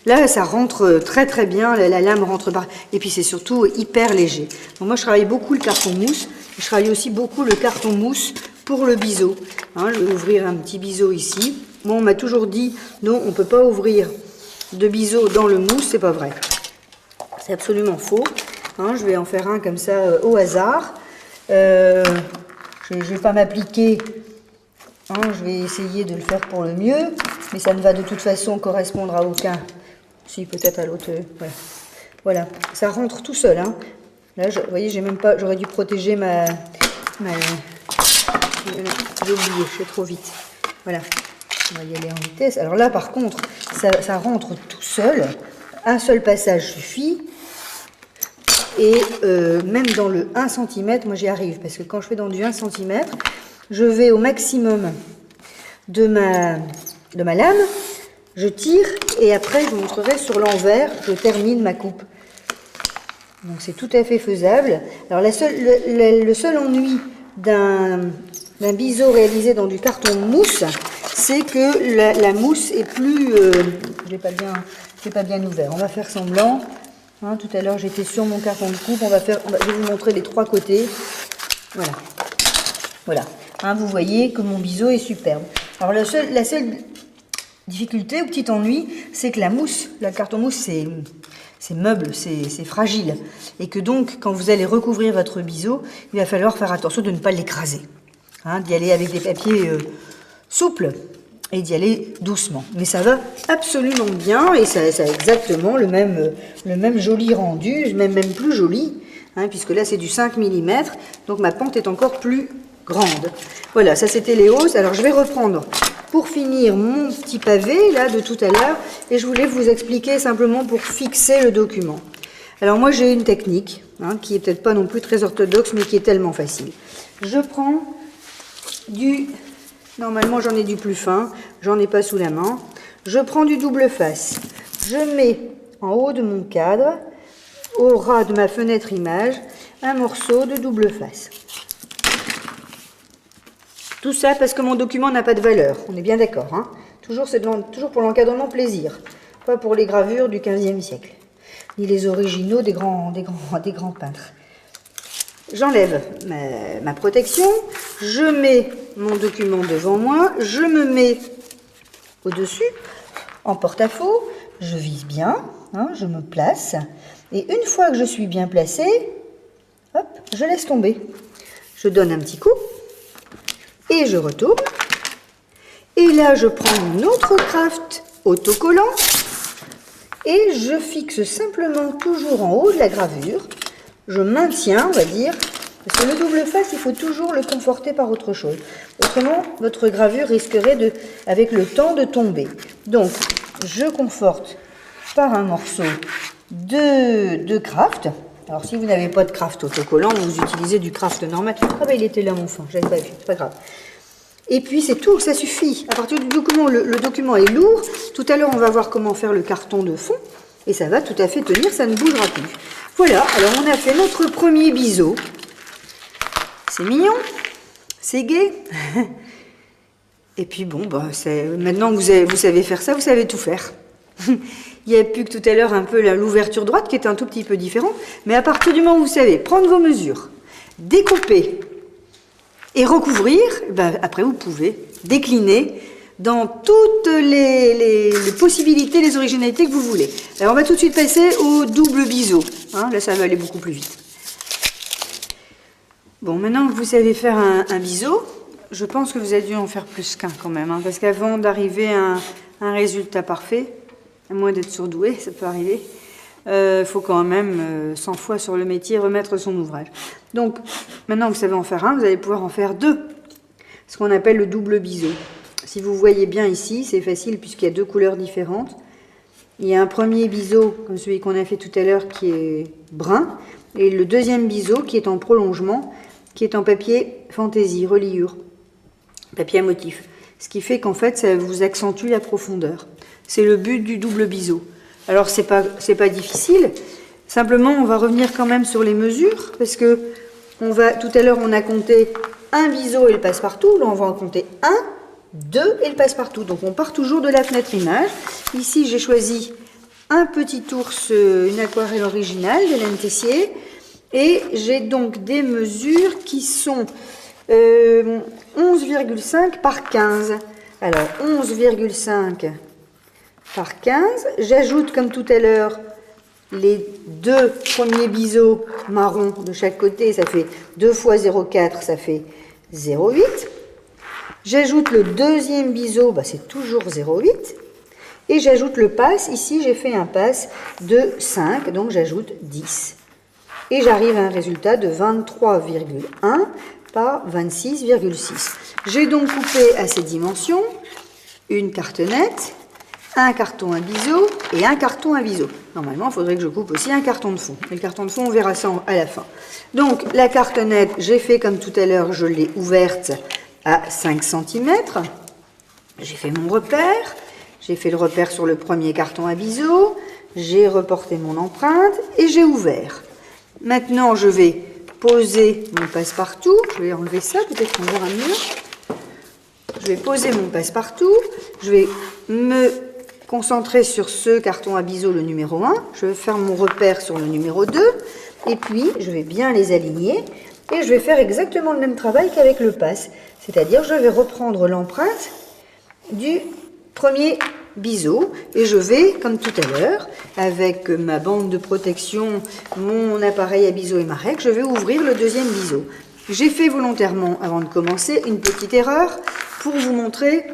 Là, ça rentre très très bien, la lame rentre par... Et puis c'est surtout hyper léger. Donc moi, je travaille beaucoup le carton mousse, je travaille aussi beaucoup le carton mousse pour le biseau. Hein, je vais ouvrir un petit biseau ici. Bon, on m'a toujours dit, non, on ne peut pas ouvrir de biseau dans le mousse, c'est pas vrai. C'est absolument faux. Hein, je vais en faire un comme ça au hasard. Je ne vais pas m'appliquer. Hein, je vais essayer de le faire pour le mieux, mais ça ne va de toute façon correspondre à aucun. Si, peut-être à l'autre. Ouais. Voilà, ça rentre tout seul. Hein. Là, vous voyez, j'ai même pas. J'aurais dû protéger ma... J'ai oublié, je fais trop vite. Voilà. On va y aller en vitesse. Alors là, par contre, ça rentre tout seul. Un seul passage suffit. Et même dans le 1 cm, moi j'y arrive. Parce que quand je fais dans du 1 cm, je vais au maximum de ma lame. Je tire et après, je vous montrerai sur l'envers, je termine ma coupe. Donc c'est tout à fait faisable. Alors le seul ennui d'un biseau réalisé dans du carton mousse, c'est que la mousse est plus... je l'ai pas bien ouvert. On va faire semblant. Hein, tout à l'heure, j'étais sur mon carton de coupe. Je vais vous montrer les trois côtés. Voilà. Voilà. Hein, vous voyez que mon biseau est superbe. Alors la seule difficulté ou petit ennui, c'est que la mousse, le carton mousse, c'est meuble, c'est fragile. Et que donc, quand vous allez recouvrir votre biseau, il va falloir faire attention de ne pas l'écraser. Hein, d'y aller avec des papiers souples et d'y aller doucement. Mais ça va absolument bien et ça a exactement le même joli rendu, même plus joli, hein, puisque là c'est du 5 mm, donc ma pente est encore plus grande. Voilà, ça c'était les hausses. Alors je vais reprendre pour finir mon petit pavé là de tout à l'heure et je voulais vous expliquer simplement pour fixer le document. Alors moi j'ai une technique hein, qui est peut-être pas non plus très orthodoxe mais qui est tellement facile. Je prends normalement j'en ai du plus fin, j'en ai pas sous la main. Je prends du double face, je mets en haut de mon cadre, au ras de ma fenêtre image un morceau de double face. Tout ça parce que mon document n'a pas de valeur, on est bien d'accord, hein? Toujours pour l'encadrement plaisir, pas pour les gravures du XVe siècle, ni les originaux des grands peintres. J'enlève ma protection, je mets mon document devant moi, je me mets au-dessus, en porte-à-faux, je vise bien, hein, je me place, et une fois que je suis bien placée, hop, je laisse tomber. Je donne un petit coup, et je retourne, et là je prends une autre craft autocollant, et je fixe simplement toujours en haut de la gravure. Je maintiens, on va dire, parce que le double face, il faut toujours le conforter par autre chose. Autrement, votre gravure risquerait, avec le temps, de tomber. Donc, je conforte par un morceau de craft. Alors, si vous n'avez pas de craft autocollant, vous utilisez du craft normal. Ah ben, il était là, mon fin, j'avais pas vu, c'est pas grave. Et puis, c'est tout, ça suffit. À partir du document, le document est lourd. Tout à l'heure, on va voir comment faire le carton de fond. Et ça va tout à fait tenir, ça ne bougera plus. Voilà, alors on a fait notre premier biseau. C'est mignon, c'est gai. Et puis bon, bah, maintenant que vous savez faire ça, vous savez tout faire. Il n'y a plus que tout à l'heure un peu l'ouverture droite qui est un tout petit peu différente. Mais à partir du moment où vous savez prendre vos mesures, découper et recouvrir, bah, après vous pouvez décliner dans toutes les possibilités, les originalités que vous voulez. Alors on va tout de suite passer au double biseau. Hein, là ça va aller beaucoup plus vite. Bon, maintenant que vous savez faire un biseau, je pense que vous avez dû en faire plus qu'un quand même. Hein, parce qu'avant d'arriver à un résultat parfait, à moins d'être surdoué, ça peut arriver, il faut quand même 100 fois sur le métier remettre son ouvrage. Donc maintenant que vous savez en faire un, vous allez pouvoir en faire deux. Ce qu'on appelle le double biseau. Si vous voyez bien ici, c'est facile puisqu'il y a deux couleurs différentes. Il y a un premier biseau, comme celui qu'on a fait tout à l'heure, qui est brun. Et le deuxième biseau, qui est en prolongement, qui est en papier fantaisie, reliure, papier à motif. Ce qui fait qu'en fait, ça vous accentue la profondeur. C'est le but du double biseau. Alors, c'est pas difficile. Simplement, on va revenir quand même sur les mesures, parce que tout à l'heure, on a compté un biseau et le passe-partout. Là, on va en compter un, 2 et le passe-partout. Donc on part toujours de la fenêtre image. Ici j'ai choisi un petit ours, une aquarelle originale d'Hélène Tessier. Et j'ai donc des mesures qui sont 11,5 par 15. Alors 11,5 par 15. J'ajoute comme tout à l'heure les deux premiers biseaux marrons de chaque côté. Ça fait 2 fois 0,4, ça fait 0,8. J'ajoute le deuxième biseau, bah c'est toujours 0,8. Et j'ajoute le passe. Ici, j'ai fait un passe de 5, donc j'ajoute 10. Et j'arrive à un résultat de 23,1 par 26,6. J'ai donc coupé à ces dimensions une cartonnette, un carton à biseau et un carton à biseau. Normalement, il faudrait que je coupe aussi un carton de fond. Mais le carton de fond, on verra ça à la fin. Donc, la cartonnette, j'ai fait comme tout à l'heure, je l'ai ouverte à 5 cm. J'ai fait mon repère. J'ai fait le repère sur le premier carton à biseau. J'ai reporté mon empreinte et j'ai ouvert. Maintenant, je vais poser mon passe-partout. Je vais enlever ça, peut-être qu'on verra mieux. Je vais poser mon passe-partout. Je vais me concentrer sur ce carton à biseau, le numéro 1. Je vais faire mon repère sur le numéro 2. Et puis, je vais bien les aligner. Et je vais faire exactement le même travail qu'avec le passe. C'est-à-dire, je vais reprendre l'empreinte du premier biseau et je vais, comme tout à l'heure, avec ma bande de protection, mon appareil à biseau et ma règle, je vais ouvrir le deuxième biseau. J'ai fait volontairement, avant de commencer, une petite erreur pour vous montrer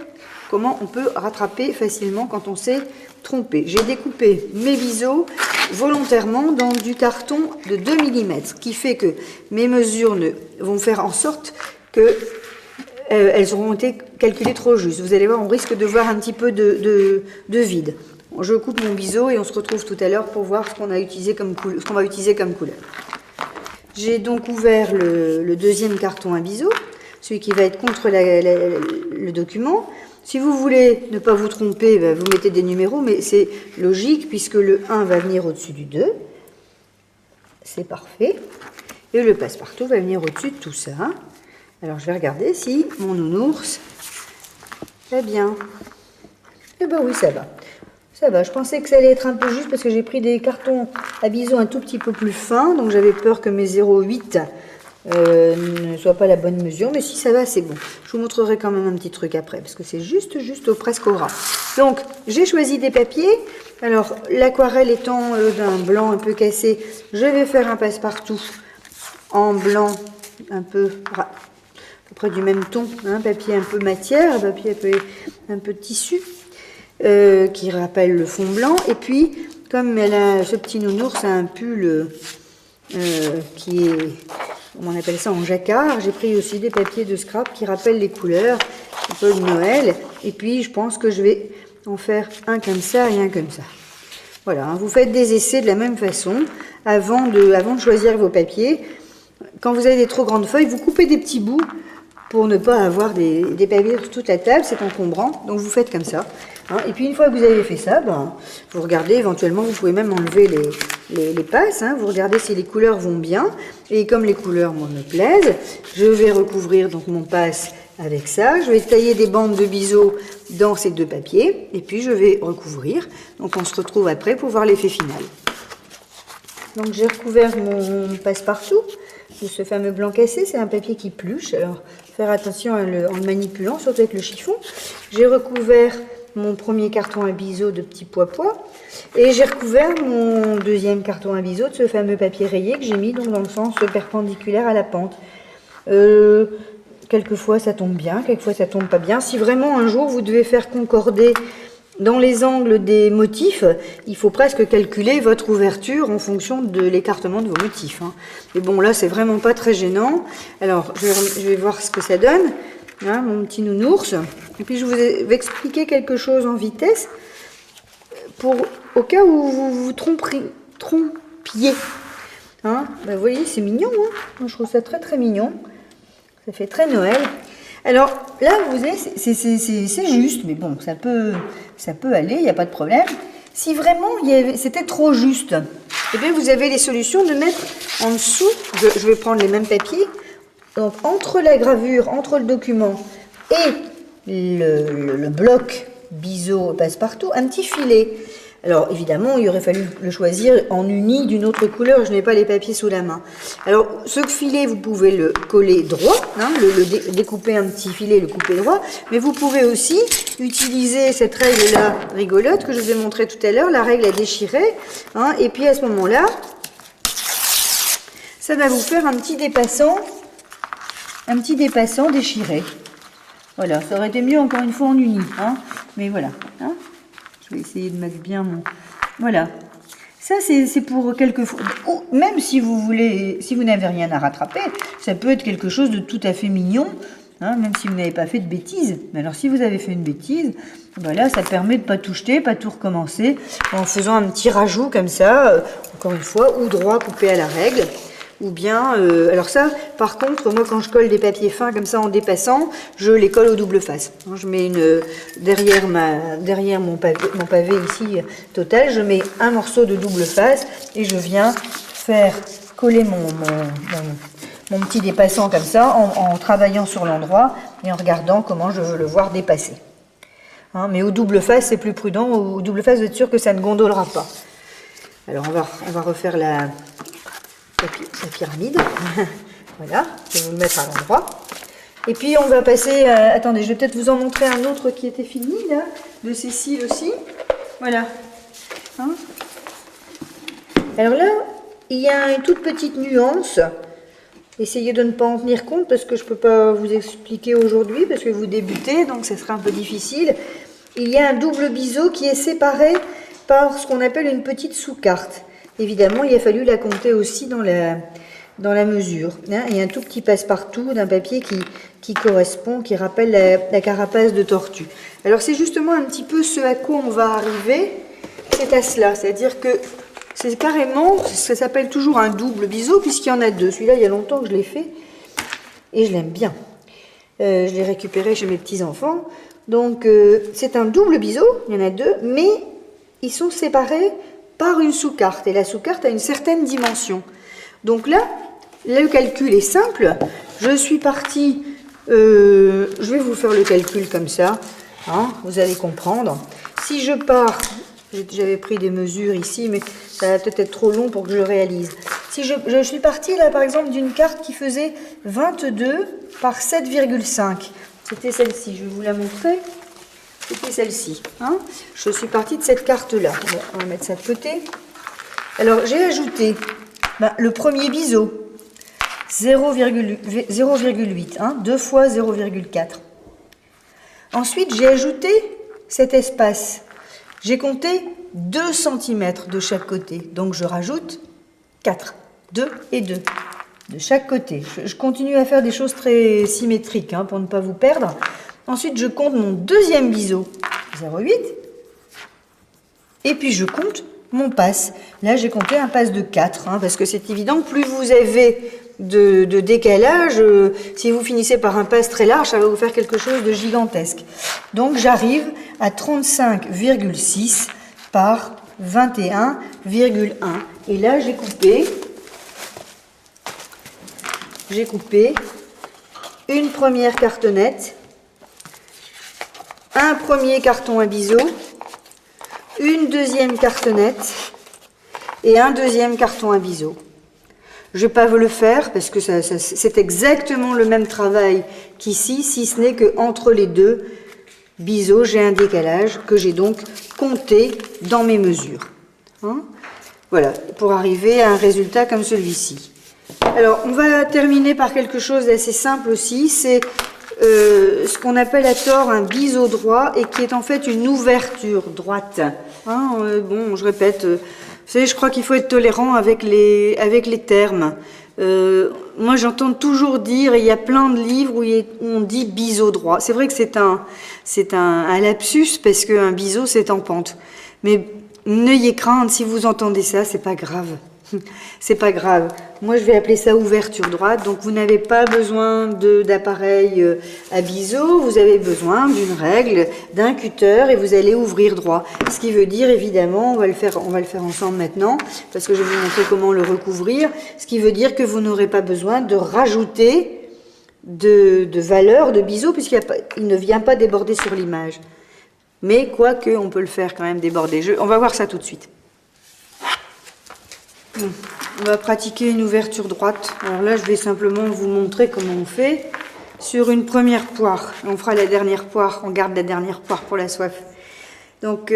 comment on peut rattraper facilement quand on s'est trompé. J'ai découpé mes biseaux volontairement dans du carton de 2 mm, ce qui fait que mes mesures vont faire en sorte que elles auront été calculées trop juste. Vous allez voir, on risque de voir un petit peu de vide. Je coupe mon biseau et on se retrouve tout à l'heure pour voir ce qu'on va utiliser comme couleur. J'ai donc ouvert le deuxième carton à biseau, celui qui va être contre le document. Si vous voulez ne pas vous tromper, vous mettez des numéros, mais c'est logique puisque le 1 va venir au-dessus du 2. c'est parfait. Et le passe-partout va venir au-dessus de tout ça. Alors je vais regarder si mon nounours va bien. Eh ben oui, ça va. Ça va, je pensais que ça allait être un peu juste parce que j'ai pris des cartons à bisous un tout petit peu plus fins. Donc j'avais peur que mes 0,8 ne soient pas la bonne mesure. Mais si ça va, c'est bon. Je vous montrerai quand même un petit truc après parce que c'est juste presque au ras. Donc j'ai choisi des papiers. Alors l'aquarelle étant d'un blanc un peu cassé, je vais faire un passe-partout en blanc un peu à peu près du même ton. Papier un peu matière, papier un peu tissu. Qui rappelle le fond blanc. Et puis, comme ce petit nounours a un pull qui est, on appelle ça en jacquard, j'ai pris aussi des papiers de scrap qui rappellent les couleurs, un peu de Noël. Et puis, je pense que je vais en faire un comme ça et un comme ça. Voilà, vous faites des essais de la même façon avant de choisir vos papiers. Quand vous avez des trop grandes feuilles, vous coupez des petits bouts pour ne pas avoir des papiers sur toute la table, c'est encombrant, donc vous faites comme ça. Et puis une fois que vous avez fait ça, vous regardez, éventuellement vous pouvez même enlever les passes, vous regardez si les couleurs vont bien, et comme les couleurs moi, me plaisent, je vais recouvrir donc mon passe avec ça, je vais tailler des bandes de biseau dans ces deux papiers, et puis je vais recouvrir, donc on se retrouve après pour voir l'effet final. Donc j'ai recouvert mon passe-partout de ce fameux blanc cassé, c'est un papier qui pluche, alors faire attention en le manipulant, surtout avec le chiffon. J'ai recouvert mon premier carton à biseau de petits pois et j'ai recouvert mon deuxième carton à biseau de ce fameux papier rayé que j'ai mis donc dans le sens perpendiculaire à la pente. Quelquefois ça tombe bien, quelquefois ça tombe pas bien. Si vraiment un jour vous devez faire concorder dans les angles des motifs, il faut presque calculer votre ouverture en fonction de l'écartement de vos motifs. Mais bon, là, c'est vraiment pas très gênant. Alors, je vais voir ce que ça donne, mon petit nounours. Et puis, je vous vais expliquer quelque chose en vitesse, au cas où vous vous trompiez. Vous voyez, c'est mignon. Moi, je trouve ça très, très mignon. Ça fait très Noël. Alors là, vous voyez, c'est juste, mais bon, ça peut aller, il n'y a pas de problème. Si vraiment c'était trop juste, eh bien, vous avez les solutions de mettre en dessous, je vais prendre les mêmes papiers, donc entre la gravure, entre le document et le bloc biseau passe-partout, un petit filet. Alors évidemment, il aurait fallu le choisir en uni d'une autre couleur, je n'ai pas les papiers sous la main. Alors ce filet, vous pouvez le coller droit, le découper un petit filet, le couper droit, mais vous pouvez aussi utiliser cette règle-là rigolote que je vous ai montré tout à l'heure, la règle à déchirer, et puis à ce moment-là, ça va vous faire un petit dépassant déchiré. Voilà, ça aurait été mieux encore une fois en uni, mais voilà, Je vais essayer de mettre bien mon... Voilà. Ça, c'est pour quelquefois... Même si vous n'avez rien à rattraper, ça peut être quelque chose de tout à fait mignon, même si vous n'avez pas fait de bêtises. Mais alors, si vous avez fait une bêtise, là, ça permet de ne pas tout jeter, pas tout recommencer, en faisant un petit rajout comme ça, encore une fois, ou droit coupé à la règle. Ou bien, alors ça, par contre, moi quand je colle des papiers fins comme ça en dépassant, je les colle au double face. Je mets derrière mon pavé ici total, je mets un morceau de double face et je viens faire coller mon petit dépassant comme ça en travaillant sur l'endroit et en regardant comment je veux le voir dépasser. Mais au double face, c'est plus prudent. Au double face, vous êtes sûr que ça ne gondolera pas. Alors on va refaire la pyramide. Voilà, je vais vous le mettre à l'endroit. Et puis on va passer, attendez, je vais peut-être vous en montrer un autre qui était fini, là, de Cécile aussi. Voilà. Alors là, il y a une toute petite nuance. Essayez de ne pas en tenir compte parce que je ne peux pas vous expliquer aujourd'hui, parce que vous débutez, donc ce sera un peu difficile. Il y a un double biseau qui est séparé par ce qu'on appelle une petite sous-carte. Évidemment, il a fallu la compter aussi dans la mesure. Il y a un tout petit passe-partout d'un papier qui correspond, qui rappelle la carapace de tortue. Alors c'est justement un petit peu ce à quoi on va arriver, c'est à cela. C'est-à-dire que c'est carrément, ça s'appelle toujours un double biseau puisqu'il y en a deux. Celui-là, il y a longtemps que je l'ai fait et je l'aime bien. Je l'ai récupéré chez mes petits-enfants. Donc c'est un double biseau, il y en a deux, mais ils sont séparés par une sous-carte. Et la sous-carte a une certaine dimension. Donc là, le calcul est simple. Je suis partie, je vais vous faire le calcul comme ça, hein, vous allez comprendre. Si je pars, j'avais pris des mesures ici, mais ça va peut-être être trop long pour que je le réalise. Si je suis partie là par exemple d'une carte qui faisait 22 par 7,5. C'était celle-ci, je vais vous la montrer. C'était celle-ci. Hein. Je suis partie de cette carte-là. Bon, on va mettre ça de côté. Alors, j'ai ajouté le premier biseau, 0,8, hein, 2 fois 0,4. Ensuite, j'ai ajouté cet espace. J'ai compté 2 cm de chaque côté. Donc, je rajoute 4. 2 et 2 de chaque côté. Je continue à faire des choses très symétriques hein, pour ne pas vous perdre. Ensuite, je compte mon deuxième biseau, 0,8. Et puis, je compte mon passe. Là, j'ai compté un passe de 4, hein, parce que c'est évident, plus vous avez de décalage, si vous finissez par un passe très large, ça va vous faire quelque chose de gigantesque. Donc, j'arrive à 35,6 par 21,1. Et là, j'ai coupé une première cartonnette, un premier carton à biseau, une deuxième cartonnette et un deuxième carton à biseau. Je ne vais pas vous le faire parce que c'est exactement le même travail qu'ici, si ce n'est qu'entre les deux biseaux, j'ai un décalage que j'ai donc compté dans mes mesures. Hein? Voilà, pour arriver à un résultat comme celui-ci. Alors, on va terminer par quelque chose d'assez simple aussi, c'est ce qu'on appelle à tort un biseau droit et qui est en fait une ouverture droite. Hein, bon, je répète, vous savez, je crois qu'il faut être tolérant avec les termes. Moi, j'entends toujours dire, et il y a plein de livres où on dit biseau droit. C'est vrai que c'est un lapsus parce qu'un biseau, c'est en pente. Mais n'ayez crainte, si vous entendez ça, c'est pas grave. C'est pas grave. Moi, je vais appeler ça ouverture droite. Donc, vous n'avez pas besoin d'appareil à biseau. Vous avez besoin d'une règle, d'un cutter et vous allez ouvrir droit. Ce qui veut dire, évidemment, on va le faire ensemble maintenant parce que je vais vous montrer comment le recouvrir. Ce qui veut dire que vous n'aurez pas besoin de rajouter de valeur de biseau puisqu'il ne vient pas déborder sur l'image. Mais quoique, on peut le faire quand même déborder. On va voir ça tout de suite. On va pratiquer une ouverture droite. Alors là, je vais simplement vous montrer comment on fait sur une première poire. On fera la dernière poire, on garde la dernière poire pour la soif. Donc,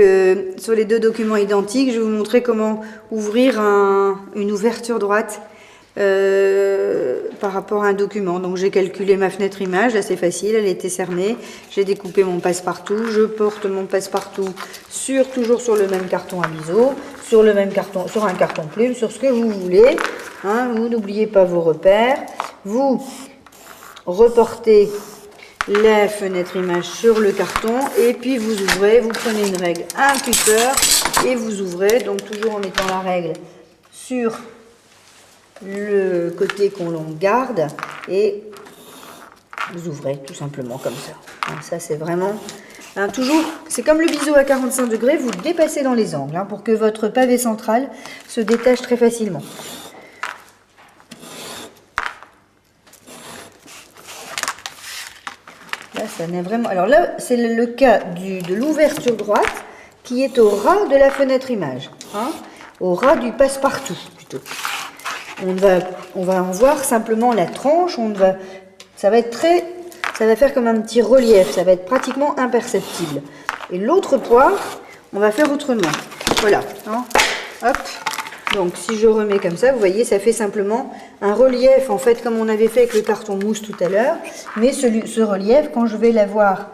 sur les deux documents identiques, je vais vous montrer comment ouvrir une ouverture droite par rapport à un document. Donc, j'ai calculé ma fenêtre image, là c'est facile, elle était cernée. J'ai découpé mon passe-partout, je porte mon passe-partout toujours sur le même carton à biseau. Sur le même carton, sur un carton plume, sur ce que vous voulez. Hein, vous n'oubliez pas vos repères. Vous reportez la fenêtre image sur le carton et puis vous ouvrez, vous prenez une règle, un cutter et vous ouvrez, donc toujours en mettant la règle sur le côté qu'on garde et vous ouvrez tout simplement comme ça. Donc ça c'est vraiment... Hein, toujours, c'est comme le biseau à 45 degrés, vous le dépassez dans les angles hein, pour que votre pavé central se détache très facilement. Là, ça n'est vraiment... Alors là, c'est le cas de l'ouverture droite qui est au ras de la fenêtre image, hein, au ras du passe-partout plutôt. On va en voir simplement la tranche, ça va faire comme un petit relief, ça va être pratiquement imperceptible. Et l'autre poire, on va faire autrement. Voilà. Hein. Hop. Donc, si je remets comme ça, vous voyez, ça fait simplement un relief, en fait, comme on avait fait avec le carton mousse tout à l'heure. Mais ce relief, quand je vais l'avoir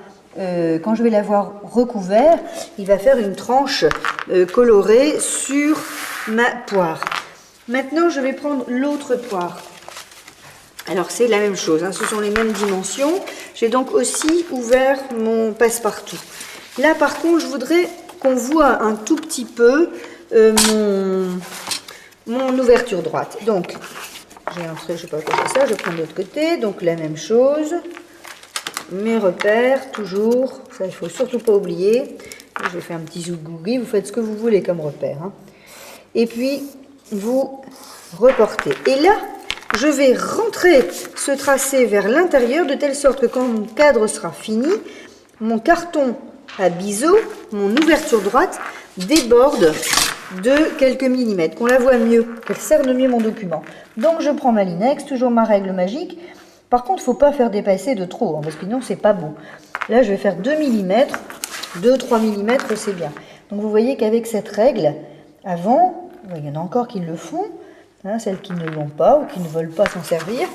recouvert, il va faire une tranche colorée sur ma poire. Maintenant, je vais prendre l'autre poire. Alors, c'est la même chose, hein, ce sont les mêmes dimensions. J'ai donc aussi ouvert mon passe-partout. Là, par contre, je voudrais qu'on voit un tout petit peu mon ouverture droite. Donc, j'ai entré, je ne sais pas quoi c'est ça, je prends de l'autre côté. Donc, la même chose. Mes repères, toujours. Ça, il ne faut surtout pas oublier. Je vais faire un petit zougougi. Vous faites ce que vous voulez comme repère. Hein. Et puis, vous reporter. Et là, je vais rentrer ce tracé vers l'intérieur de telle sorte que quand mon cadre sera fini, mon carton à biseau, mon ouverture droite, déborde de quelques millimètres, qu'on la voit mieux, qu'elle cerne mieux mon document. Donc je prends ma Linex, toujours ma règle magique. Par contre, il ne faut pas faire dépasser de trop, hein, parce que sinon c'est pas beau. Là, je vais faire 2 mm, 2-3 mm, c'est bien. Donc vous voyez qu'avec cette règle, avant, il y en a encore qui le font, hein, celles qui ne l'ont pas ou qui ne veulent pas s'en servir,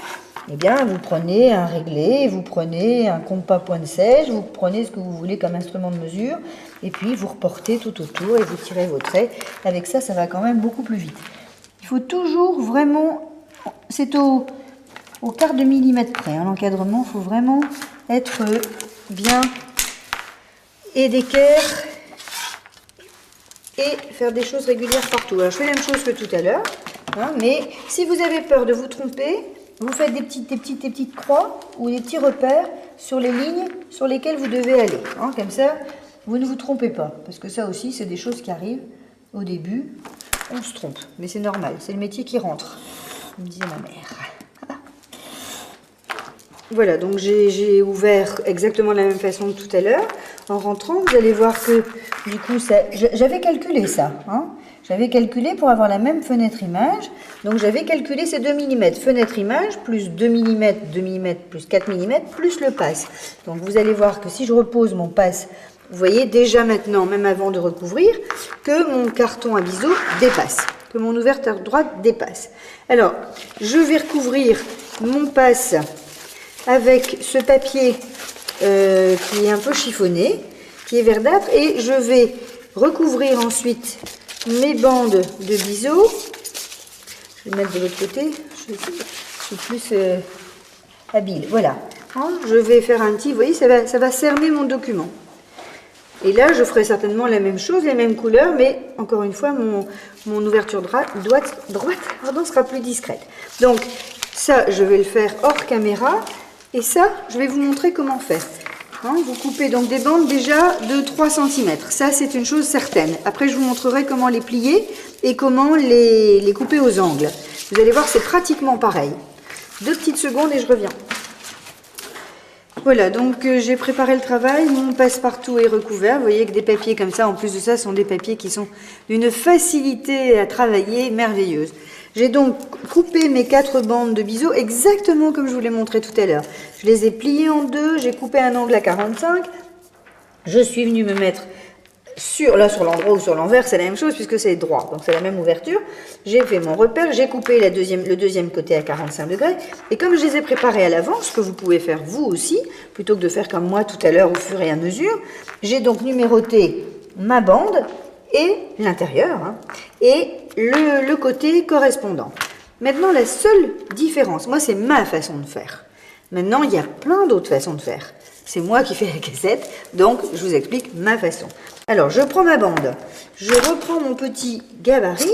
eh bien, vous prenez un réglé, vous prenez un compas point de sèche, vous prenez ce que vous voulez comme instrument de mesure, et puis vous reportez tout autour et vous tirez vos traits. Avec ça, ça va quand même beaucoup plus vite. Il faut toujours vraiment, c'est au quart de millimètre près, hein, l'encadrement, il faut vraiment être bien et d'équerre et faire des choses régulières partout. Alors, je fais la même chose que tout à l'heure, hein, mais si vous avez peur de vous tromper, vous faites des petites croix ou des petits repères sur les lignes sur lesquelles vous devez aller. Hein, comme ça, vous ne vous trompez pas. Parce que ça aussi, c'est des choses qui arrivent au début. On se trompe, mais c'est normal. C'est le métier qui rentre, me disait ma mère. Voilà, donc j'ai ouvert exactement de la même façon que tout à l'heure. En rentrant, vous allez voir que, du coup, j'avais calculé ça. Hein. J'avais calculé pour avoir la même fenêtre image. Donc, j'avais calculé ces 2 mm fenêtre image, plus 2 mm, 2 mm, plus 4 mm, plus le passe. Donc, vous allez voir que si je repose mon passe, vous voyez déjà maintenant, même avant de recouvrir, que mon carton à biseau dépasse, que mon ouverture droite dépasse. Alors, je vais recouvrir mon passe avec ce papier qui est un peu chiffonné, qui est verdâtre, et je vais recouvrir ensuite mes bandes de biseau. Je vais mettre de l'autre côté, je suis plus habile. Voilà, hein, je vais faire un petit, vous voyez, ça va cerner mon document. Et là, je ferai certainement la même chose, les mêmes couleurs, mais encore une fois, mon ouverture droite sera plus discrète. Donc, ça, je vais le faire hors caméra. Et ça, je vais vous montrer comment faire. Hein, vous coupez donc des bandes déjà de 3 cm. Ça, c'est une chose certaine. Après, je vous montrerai comment les plier et comment les couper aux angles. Vous allez voir, c'est pratiquement pareil. 2 petites secondes et je reviens. Voilà, donc j'ai préparé le travail. Mon passe-partout est recouvert. Vous voyez que des papiers comme ça, en plus de ça, sont des papiers qui sont d'une facilité à travailler merveilleuse. J'ai donc coupé mes 4 bandes de biseau exactement comme je vous l'ai montré tout à l'heure. Je les ai pliées en deux, j'ai coupé un angle à 45. Je suis venue me mettre sur l'endroit ou sur l'envers, c'est la même chose puisque c'est droit, donc c'est la même ouverture. J'ai fait mon repère, j'ai coupé le deuxième côté à 45 degrés. Et comme je les ai préparés à l'avance, ce que vous pouvez faire vous aussi, plutôt que de faire comme moi tout à l'heure au fur et à mesure, j'ai donc numéroté ma bande et l'intérieur, hein, et le côté correspondant. Maintenant, la seule différence, moi c'est ma façon de faire. Maintenant, il y a plein d'autres façons de faire. C'est moi qui fais la cassette, donc je vous explique ma façon. Alors, je prends ma bande, je reprends mon petit gabarit,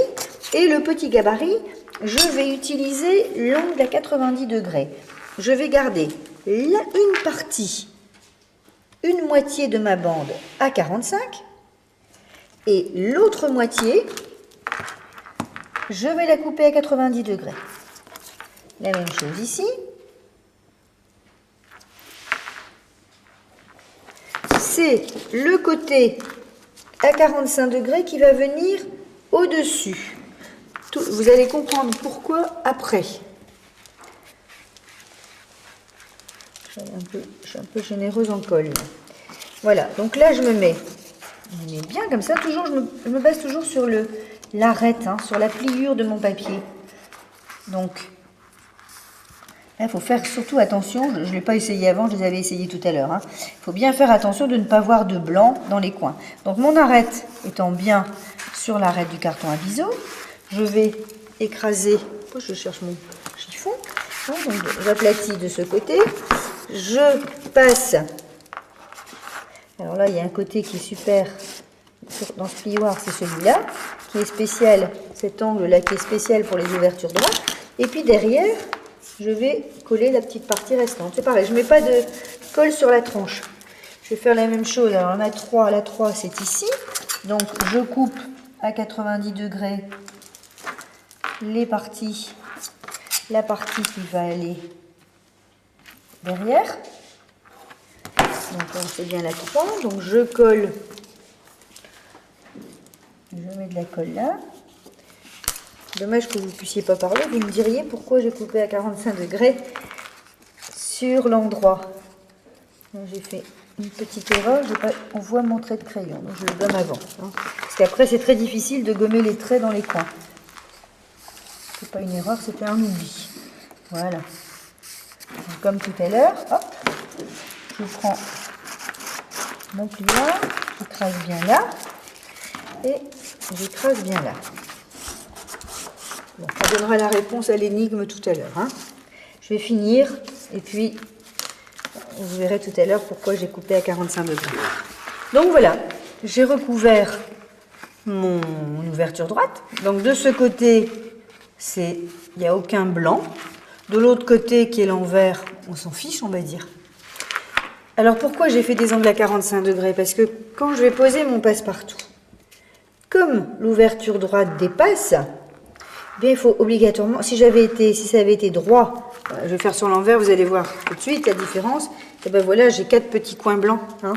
et le petit gabarit, je vais utiliser l'angle à 90 degrés. Je vais garder une partie, une moitié de ma bande à 45, et l'autre moitié, je vais la couper à 90 degrés. La même chose ici. C'est le côté à 45 degrés qui va venir au-dessus. Vous allez comprendre pourquoi après. Je suis un peu généreuse en colle. Voilà, donc là je me mets bien comme ça. Toujours, je me base toujours sur l'arête, hein, sur la pliure de mon papier. Donc, là, il faut faire surtout attention, je ne l'ai pas essayé avant, je les avais essayés tout à l'heure. Hein. Il faut bien faire attention de ne pas voir de blanc dans les coins. Donc mon arête étant bien sur l'arête du carton à biseau, je vais écraser, je cherche mon chiffon, hein, donc j'aplatis de ce côté, je passe, alors là il y a un côté qui est super, dans ce plioir c'est celui-là, qui est spécial, cet angle-là qui est spécial pour les ouvertures droites, et puis derrière, je vais coller la petite partie restante. C'est pareil, je ne mets pas de colle sur la tranche. Je vais faire la même chose. Alors la 3 c'est ici. Donc je coupe à 90 degrés la partie qui va aller derrière. Donc c'est bien la 3. Donc je colle, je mets de la colle là. Dommage que vous ne puissiez pas parler, vous me diriez pourquoi j'ai coupé à 45 degrés sur l'endroit. J'ai fait une petite erreur, on voit mon trait de crayon, donc je le gomme avant. Hein. Parce qu'après c'est très difficile de gommer les traits dans les coins. C'est pas une erreur, c'était un oubli. Voilà. Donc, comme tout à l'heure, hop, je prends mon pliant, j'écrase bien là, et j'écrase bien là. Bon, ça donnera la réponse à l'énigme tout à l'heure. Hein. Je vais finir, et puis vous verrez tout à l'heure pourquoi j'ai coupé à 45 degrés. Donc voilà, j'ai recouvert mon ouverture droite. Donc de ce côté, il n'y a aucun blanc. De l'autre côté, qui est l'envers, on s'en fiche, on va dire. Alors pourquoi j'ai fait des angles à 45 degrés? Parce que quand je vais poser mon passe-partout, comme l'ouverture droite dépasse, bien, il faut obligatoirement, si ça avait été droit, je vais faire sur l'envers, vous allez voir tout de suite la différence. Et ben voilà, j'ai 4 petits coins blancs. Hein.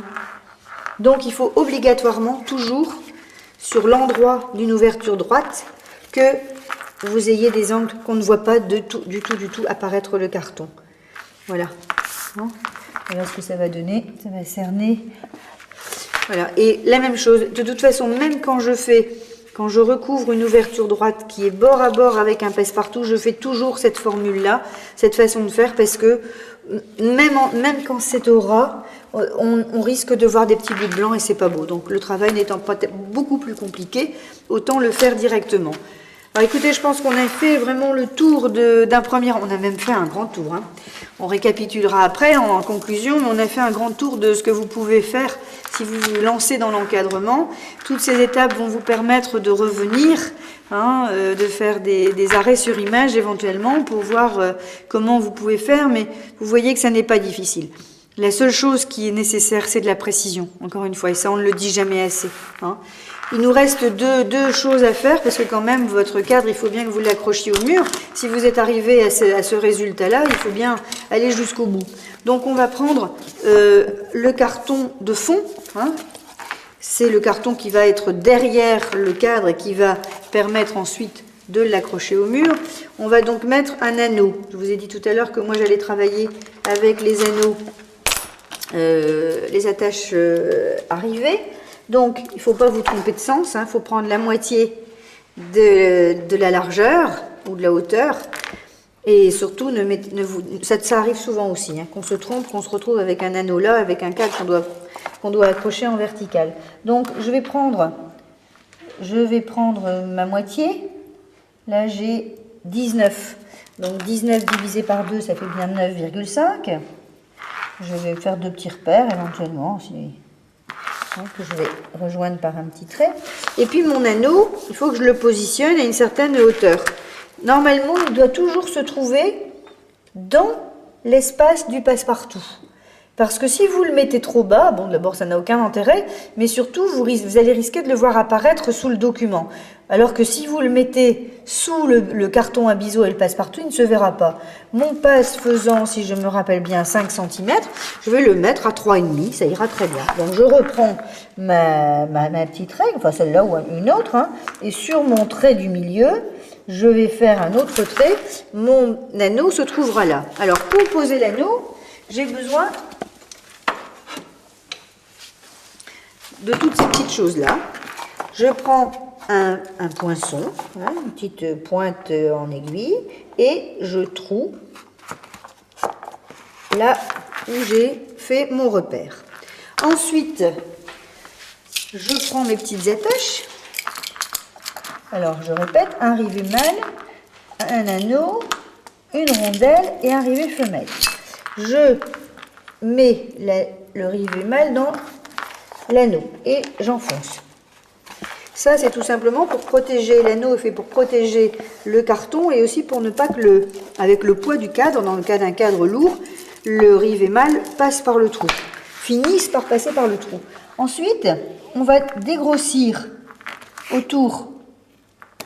Donc il faut obligatoirement toujours sur l'endroit d'une ouverture droite que vous ayez des angles qu'on ne voit pas du tout apparaître le carton. Voilà. Hein. Voilà ce que ça va donner. Ça va cerner. Voilà. Et la même chose, de toute façon, même quand je recouvre une ouverture droite qui est bord à bord avec un passe-partout, je fais toujours cette formule-là, cette façon de faire, parce que même quand c'est au ras, on risque de voir des petits bouts de blanc et c'est pas beau. Donc le travail n'étant pas beaucoup plus compliqué, autant le faire directement. Alors écoutez, je pense qu'on a fait vraiment le tour d'un premier... On a même fait un grand tour. Hein. On récapitulera après en conclusion, mais on a fait un grand tour de ce que vous pouvez faire si vous vous lancez dans l'encadrement. Toutes ces étapes vont vous permettre de revenir, hein, de faire des arrêts sur image éventuellement pour voir comment vous pouvez faire, mais vous voyez que ça n'est pas difficile. La seule chose qui est nécessaire, c'est de la précision, encore une fois, et ça on ne le dit jamais assez. Hein. Il nous reste deux choses à faire, parce que quand même, votre cadre, il faut bien que vous l'accrochiez au mur. Si vous êtes arrivé à ce résultat-là, il faut bien aller jusqu'au bout. Donc on va prendre le carton de fond, hein. C'est le carton qui va être derrière le cadre et qui va permettre ensuite de l'accrocher au mur. On va donc mettre un anneau. Je vous ai dit tout à l'heure que moi j'allais travailler avec les anneaux, les attaches arrivées. Donc il ne faut pas vous tromper de sens, il faut prendre la moitié de la largeur ou de la hauteur. Et surtout, ça arrive souvent aussi, qu'on se trompe, qu'on se retrouve avec un anneau là, avec un cadre qu'on doit accrocher en vertical. Donc je vais prendre ma moitié. Là j'ai 19. Donc 19 divisé par 2, ça fait bien 9,5. Je vais faire 2 petits repères éventuellement, que je vais rejoindre par un petit trait. Et puis mon anneau, il faut que je le positionne à une certaine hauteur. Normalement, il doit toujours se trouver dans l'espace du passe-partout. Parce que si vous le mettez trop bas, bon d'abord ça n'a aucun intérêt, mais surtout vous allez risquer de le voir apparaître sous le document. Alors que si vous le mettez sous le carton à biseau et le passe-partout, il ne se verra pas. Mon passe faisant, si je me rappelle bien, 5 cm, je vais le mettre à 3,5, ça ira très bien. Donc je reprends ma petite règle, enfin celle-là ou une autre, et sur mon trait du milieu, je vais faire un autre trait, mon anneau se trouvera là. Alors pour poser l'anneau, j'ai besoin de toutes ces petites choses-là. Je prends un poinçon, une petite pointe en aiguille, et je troue là où j'ai fait mon repère. Ensuite, je prends mes petites attaches. Alors, je répète, un rivet mâle, un anneau, une rondelle et un rivet femelle. Je mets le rivet mâle dans l'anneau et j'enfonce. Ça, c'est tout simplement pour protéger, l'anneau est fait pour protéger le carton et aussi pour ne pas que avec le poids du cadre, dans le cas d'un cadre lourd, le rivet mâle passe par le trou, finisse par passer par le trou. Ensuite, on va dégrossir autour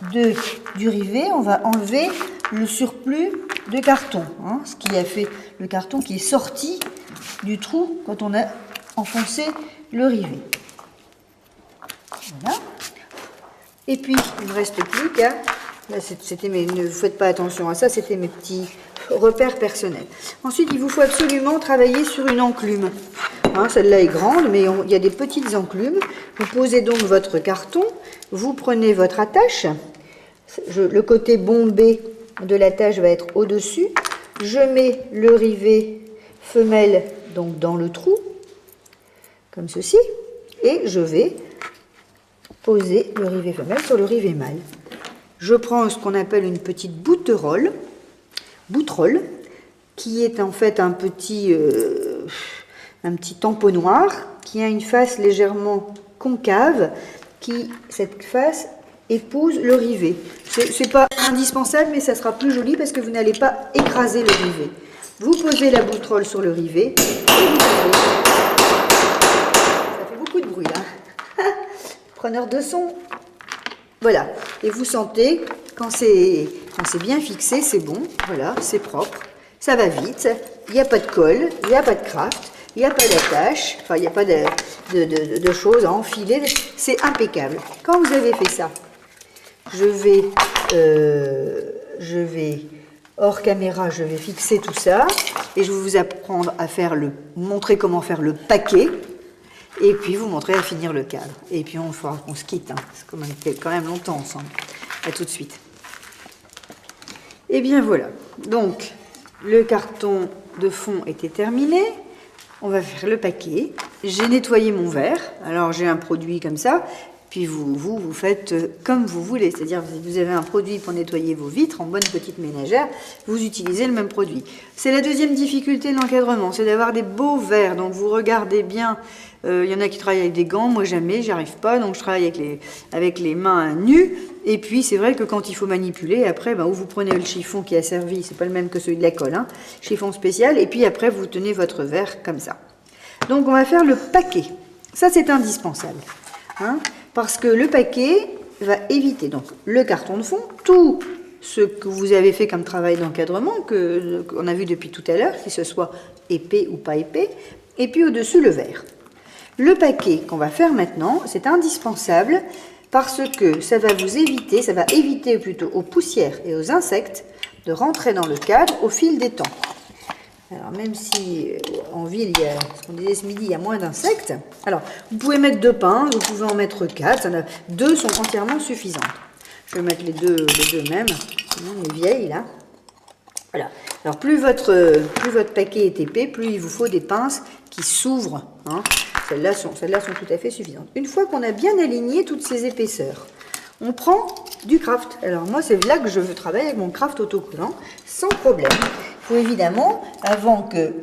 du rivet, on va enlever le surplus de carton, hein, ce qui a fait le carton qui est sorti du trou quand on a enfoncé le rivet. Voilà. Et puis, il ne reste plus qu'à... Là, ne faites pas attention à ça, c'était mes petits repères personnels. Ensuite, il vous faut absolument travailler sur une enclume. Hein, celle-là est grande, mais il y a des petites enclumes. Vous posez donc votre carton, vous prenez votre attache. Le côté bombé de l'attache va être au-dessus. Je mets le rivet femelle donc dans le trou, comme ceci, et je vais poser le rivet femelle sur le rivet mâle. Je prends ce qu'on appelle une petite bouterolle, qui est en fait un petit tamponnoir qui a une face légèrement concave, cette face épouse le rivet. C'est pas indispensable, mais ça sera plus joli parce que vous n'allez pas écraser le rivet. Vous posez la bouterolle sur le rivet et vous ouvrez. Ça fait beaucoup de bruit là. Preneur de son. Voilà. Et vous sentez, quand c'est bien fixé, c'est bon. Voilà, c'est propre. Ça va vite. Il n'y a pas de colle, il n'y a pas de craft, il n'y a pas d'attache, enfin il n'y a pas de choses à enfiler. C'est impeccable. Quand vous avez fait ça, je vais hors caméra, je vais fixer tout ça et je vais vous apprendre à montrer comment faire le paquet et puis vous montrer à finir le cadre. Et puis on fera qu'on se quitte, hein, parce qu'on est quand même longtemps ensemble. À tout de suite. Et bien voilà, donc le carton de fond était terminé. On va faire le paquet. J'ai nettoyé mon verre. Alors j'ai un produit comme ça. Puis vous faites comme vous voulez. C'est-à-dire si vous avez un produit pour nettoyer vos vitres en bonne petite ménagère, vous utilisez le même produit. C'est la deuxième difficulté de l'encadrement, c'est d'avoir des beaux verres. Donc vous regardez bien. Il y en a qui travaillent avec des gants, moi jamais, j'y arrive pas. Donc je travaille avec les mains nues. Et puis c'est vrai que quand il faut manipuler, après, où vous prenez le chiffon qui a servi, c'est pas le même que celui de la colle, hein, chiffon spécial. Et puis après vous tenez votre verre comme ça. Donc on va faire le paquet. Ça c'est indispensable. Hein, parce que le paquet va éviter donc le carton de fond, tout ce que vous avez fait comme travail d'encadrement, qu'on a vu depuis tout à l'heure, que ce soit épais ou pas épais, et puis au-dessus le verre. Le paquet qu'on va faire maintenant, c'est indispensable parce que ça va éviter plutôt aux poussières et aux insectes de rentrer dans le cadre au fil des temps. Alors même si en ville, il y a, ce qu'on disait ce midi, il y a moins d'insectes. Alors, vous pouvez mettre 2 pinces, vous pouvez en mettre 4. 2 sont entièrement suffisantes. Je vais mettre les deux mêmes, les vieilles là. Voilà. Alors plus votre paquet est épais, plus il vous faut des pinces qui s'ouvrent. Hein. Celles-là sont tout à fait suffisantes. Une fois qu'on a bien aligné toutes ces épaisseurs, on prend du craft. Alors moi, c'est là que je veux travailler avec mon craft autocollant, sans problème. Il faut évidemment, avant de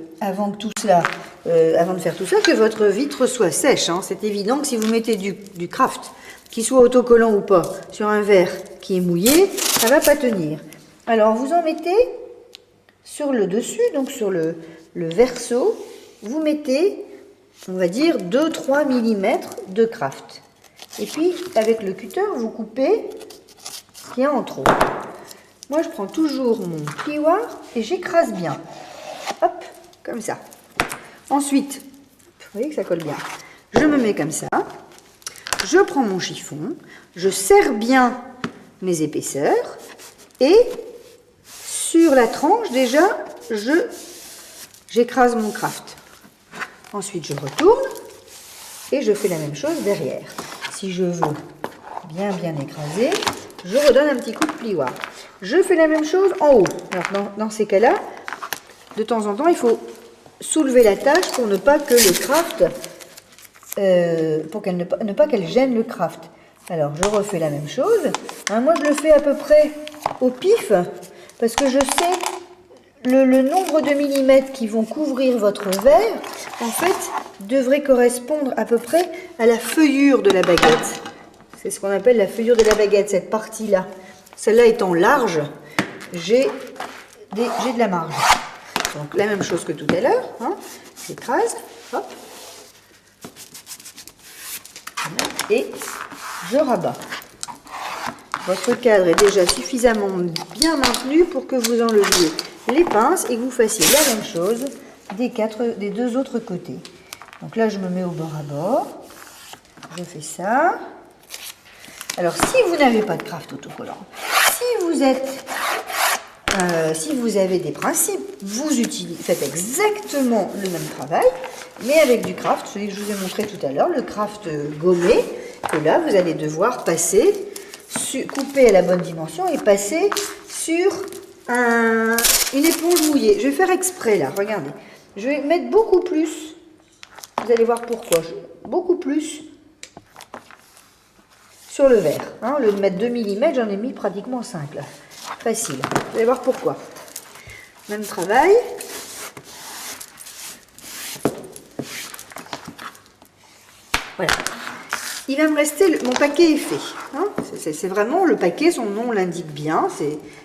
faire tout ça, que votre vitre soit sèche. Hein. C'est évident que si vous mettez du craft, qu'il soit autocollant ou pas, sur un verre qui est mouillé, ça ne va pas tenir. Alors vous en mettez sur le dessus, donc sur le verso, vous mettez, on va dire, 2-3 mm de craft. Et puis, avec le cutter, vous coupez ce qu'il y a en trop. Moi, je prends toujours mon plioir et j'écrase bien. Hop, comme ça. Ensuite, vous voyez que ça colle bien. Je me mets comme ça. Je prends mon chiffon. Je serre bien mes épaisseurs. Et sur la tranche, déjà, j'écrase mon craft. Ensuite, je retourne et je fais la même chose derrière. Si je veux bien écraser, je redonne un petit coup de plioir. Je fais la même chose en haut. Alors, dans ces cas-là, de temps en temps, il faut soulever la tâche pour ne pas que le craft, ne pas qu'elle gêne le craft. Alors, je refais la même chose. Hein, moi, je le fais à peu près au pif, parce que je sais le nombre de millimètres qui vont couvrir votre verre, en fait, devrait correspondre à peu près à la feuillure de la baguette. C'est ce qu'on appelle la feuillure de la baguette, cette partie-là. Celle-là étant large, j'ai de la marge. Donc la même chose que tout à l'heure, hein. J'écrase, hop, et je rabats. votre cadre est déjà suffisamment bien maintenu pour que vous enleviez les pinces et que vous fassiez la même chose des deux autres côtés. Donc là, je me mets au bord à bord. Je fais ça. Alors, si vous n'avez pas de craft autocollant, si vous avez des principes, faites exactement le même travail, mais avec du craft, celui que je vous ai montré tout à l'heure, le craft gommé, que là, vous allez devoir passer, couper à la bonne dimension et passer sur une éponge mouillée. Je vais faire exprès là, regardez. Je vais mettre beaucoup plus, vous allez voir pourquoi, beaucoup plus sur le verre. Hein, au lieu de mettre 2 mm, j'en ai mis pratiquement 5 là. Facile. Vous allez voir pourquoi. Même travail. Voilà. Il va me rester, mon paquet est fait. Hein, c'est vraiment le paquet, son nom l'indique bien.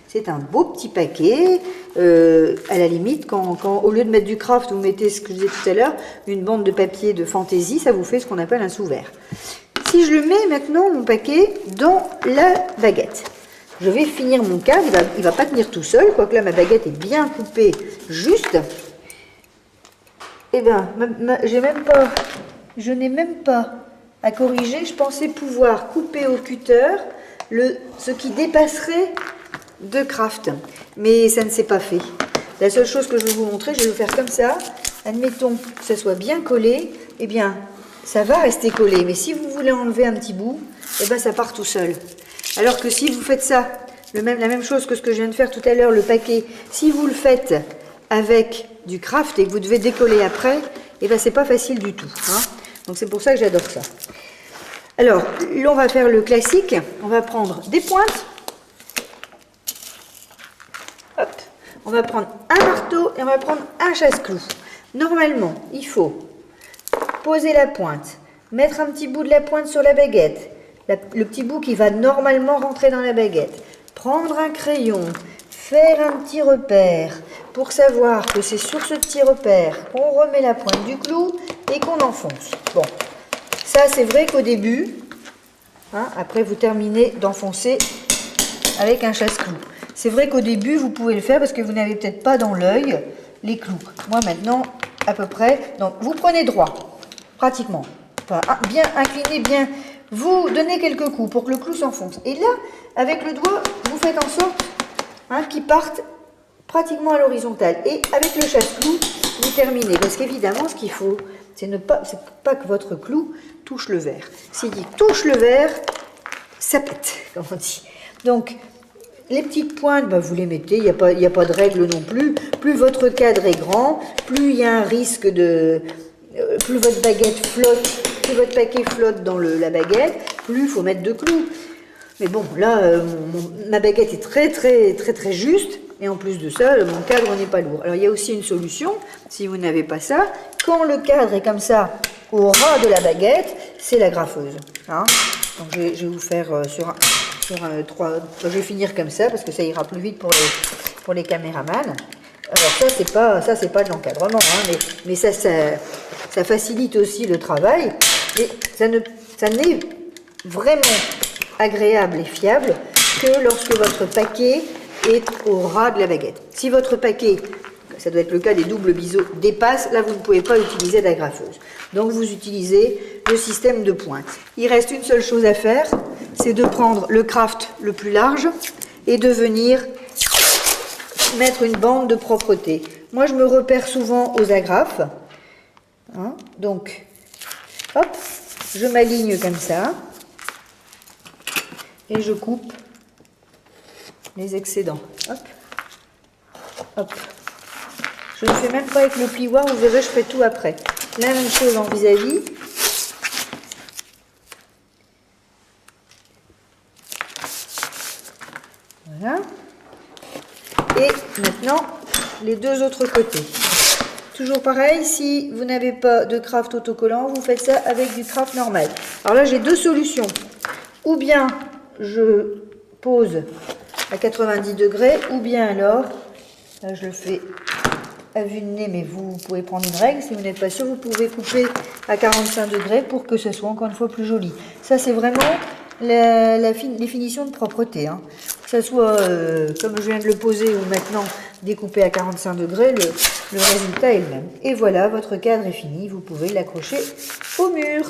C'est un beau petit paquet. À la limite, quand au lieu de mettre du craft, vous mettez ce que je disais tout à l'heure, une bande de papier de fantaisie, ça vous fait ce qu'on appelle un sous-verre. Si je le mets maintenant, mon paquet, dans la baguette, je vais finir mon cadre, il va pas tenir tout seul, quoique là ma baguette est bien coupée juste. Eh bien, je n'ai même pas à corriger, je pensais pouvoir couper au cutter ce qui dépasserait de craft, mais ça ne s'est pas fait. La seule chose que je vais vous montrer, je vais le faire comme ça, admettons que ça soit bien collé, eh bien, ça va rester collé, mais si vous voulez enlever un petit bout, eh ben ça part tout seul. Alors que si vous faites ça, la même chose que ce que je viens de faire tout à l'heure, le paquet, si vous le faites avec du craft et que vous devez décoller après, eh ben c'est pas facile du tout. Hein. Donc c'est pour ça que j'adore ça. Alors, là on va faire le classique, on va prendre des pointes, hop, on va prendre un marteau et on va prendre un chasse-clou. Normalement, il faut poser la pointe, mettre un petit bout de la pointe sur la baguette, le petit bout qui va normalement rentrer dans la baguette, prendre un crayon, faire un petit repère pour savoir que c'est sur ce petit repère qu'on remet la pointe du clou et qu'on enfonce. Bon, ça c'est vrai qu'au début, hein, après vous terminez d'enfoncer avec un chasse-clou. C'est vrai qu'au début vous pouvez le faire parce que vous n'avez peut-être pas dans l'œil les clous. Moi maintenant, à peu près, donc vous prenez droit. Pratiquement. Enfin, bien incliné, bien. Vous donnez quelques coups pour que le clou s'enfonce. Et là, avec le doigt, vous faites en sorte qu'il parte pratiquement à l'horizontale. Et avec le chasse-clou, vous terminez. Parce qu'évidemment, ce qu'il faut, c'est pas que votre clou touche le verre. S'il touche le verre, ça pète, comme on dit. Donc, les petites pointes, vous les mettez, il n'y a pas de règle non plus. Plus votre cadre est grand, plus il y a un risque de... plus votre baguette flotte, plus votre paquet flotte dans la baguette, plus il faut mettre de clous. Mais bon, là, ma baguette est très juste, et en plus de ça, mon cadre n'est pas lourd. Alors, il y a aussi une solution, si vous n'avez pas ça, quand le cadre est comme ça, au ras de la baguette, c'est la graffeuse. Hein. Donc, je vais vous faire je vais finir comme ça, parce que ça ira plus vite pour les caméramans. Alors, ça, c'est pas de l'encadrement, hein, mais ça facilite aussi le travail, et ça n'est vraiment agréable et fiable que lorsque votre paquet est au ras de la baguette. Si votre paquet, ça doit être le cas des doubles biseaux, dépasse, là vous ne pouvez pas utiliser d'agrafeuse. Donc vous utilisez le système de pointe. Il reste une seule chose à faire, c'est de prendre le craft le plus large et de venir mettre une bande de propreté. Moi je me repère souvent aux agrafes. Hein, donc, hop, je m'aligne comme ça et je coupe les excédents. Hop, hop. Je ne fais même pas avec le plioir, vous verrez, je fais tout après. La même chose en vis-à-vis. Voilà. Et maintenant, les deux autres côtés. Toujours pareil, si vous n'avez pas de craft autocollant, vous faites ça avec du craft normal. Alors là, j'ai deux solutions. Ou bien je pose à 90 degrés, ou bien alors, là je le fais à vue de nez, mais vous pouvez prendre une règle. Si vous n'êtes pas sûr, vous pouvez couper à 45 degrés pour que ce soit encore une fois plus joli. Ça, c'est vraiment les finitions de propreté. Hein. Que ce soit comme je viens de le poser ou maintenant découpé à 45 degrés, le résultat est le même. Et voilà, votre cadre est fini, vous pouvez l'accrocher au mur.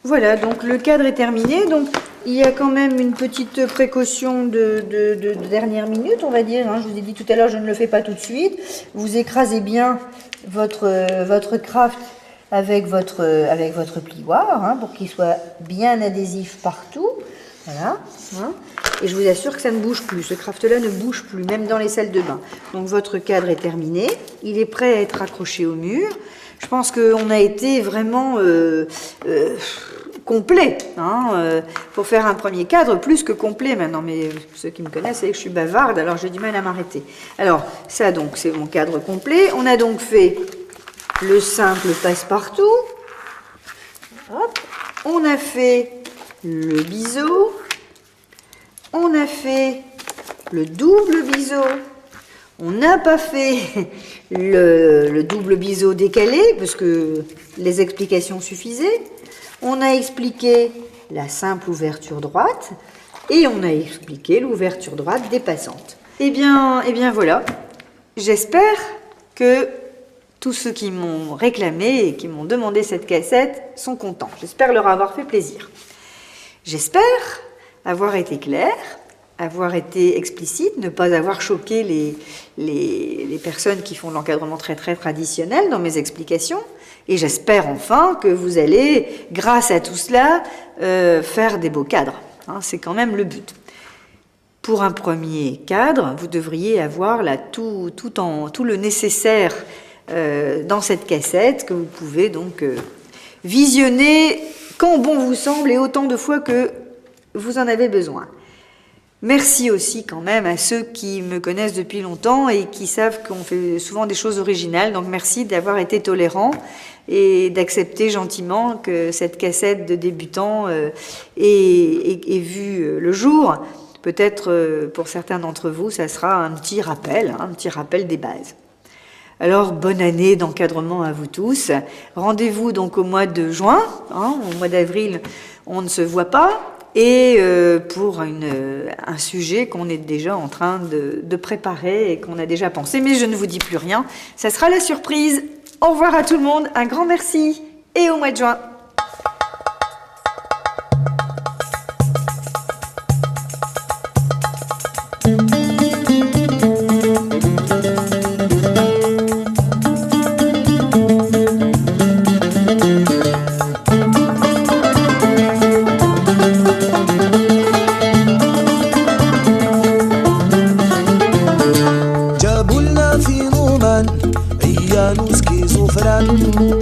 Voilà, donc le cadre est terminé. Donc il y a quand même une petite précaution de dernière minute, on va dire. Hein. Je vous ai dit tout à l'heure, je ne le fais pas tout de suite. Vous écrasez bien votre craft avec votre plioir, hein, pour qu'il soit bien adhésif partout. Voilà. Hein. Et je vous assure que ça ne bouge plus. Ce craft-là ne bouge plus, même dans les salles de bain. Donc votre cadre est terminé. Il est prêt à être accroché au mur. Je pense qu'on a été vraiment complet, hein, pour faire un premier cadre, plus que complet maintenant. Mais ceux qui me connaissent savent que je suis bavarde, alors j'ai du mal à m'arrêter. Alors ça donc c'est mon cadre complet. On a donc fait le simple passe-partout. Hop. On a fait le biseau. On a fait le double biseau. On n'a pas fait le double biseau décalé parce que les explications suffisaient. On a expliqué la simple ouverture droite et on a expliqué l'ouverture droite dépassante. Eh bien voilà. J'espère que tous ceux qui m'ont réclamé et qui m'ont demandé cette cassette sont contents. J'espère leur avoir fait plaisir. J'espère avoir été claire, avoir été explicite, ne pas avoir choqué les personnes qui font de l'encadrement très traditionnel dans mes explications. Et j'espère enfin que vous allez, grâce à tout cela, faire des beaux cadres. Hein, c'est quand même le but. Pour un premier cadre, vous devriez avoir là, tout le nécessaire dans cette cassette que vous pouvez donc visionner quand bon vous semble et autant de fois que vous en avez besoin. Merci aussi quand même à ceux qui me connaissent depuis longtemps et qui savent qu'on fait souvent des choses originales. Donc merci d'avoir été tolérants et d'accepter gentiment que cette cassette de débutant ait vu le jour. Peut-être pour certains d'entre vous, ça sera un petit rappel des bases. Alors, bonne année d'encadrement à vous tous. Rendez-vous donc au mois de juin. Hein, au mois d'avril, on ne se voit pas. Et pour un sujet qu'on est déjà en train de préparer et qu'on a déjà pensé. Mais je ne vous dis plus rien. Ça sera la surprise. Au revoir à tout le monde. Un grand merci. Et au mois de juin.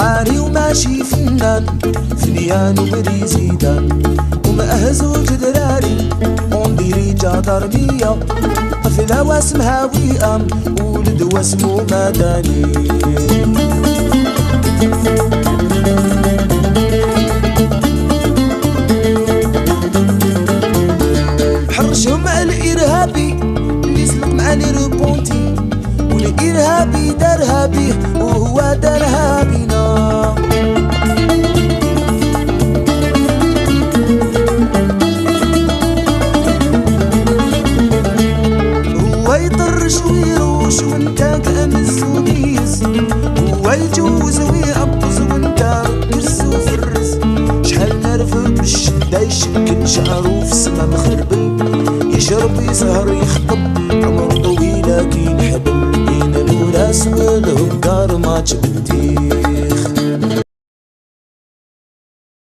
عاري وماشي فنان فنيان وبري زيدان ومأهزوج دراري ونديري جادر مية في الهوا اسمها وئام ولد واسمو مداني حرشهم الإرهابي اللي سلق معاني ريبونتي والإرهابي دارها بيه وهو دارها بينا هو يطرش ويروش وانت كأمز وديس هو يجوز ويعبز وانت ركز وفرز شحال نرفض بالشدة يشكل شعرو في السما مخربل يشرب يسهر يخطب عمر طويل لكن حبل بين الوراس والهكار ما تبديخ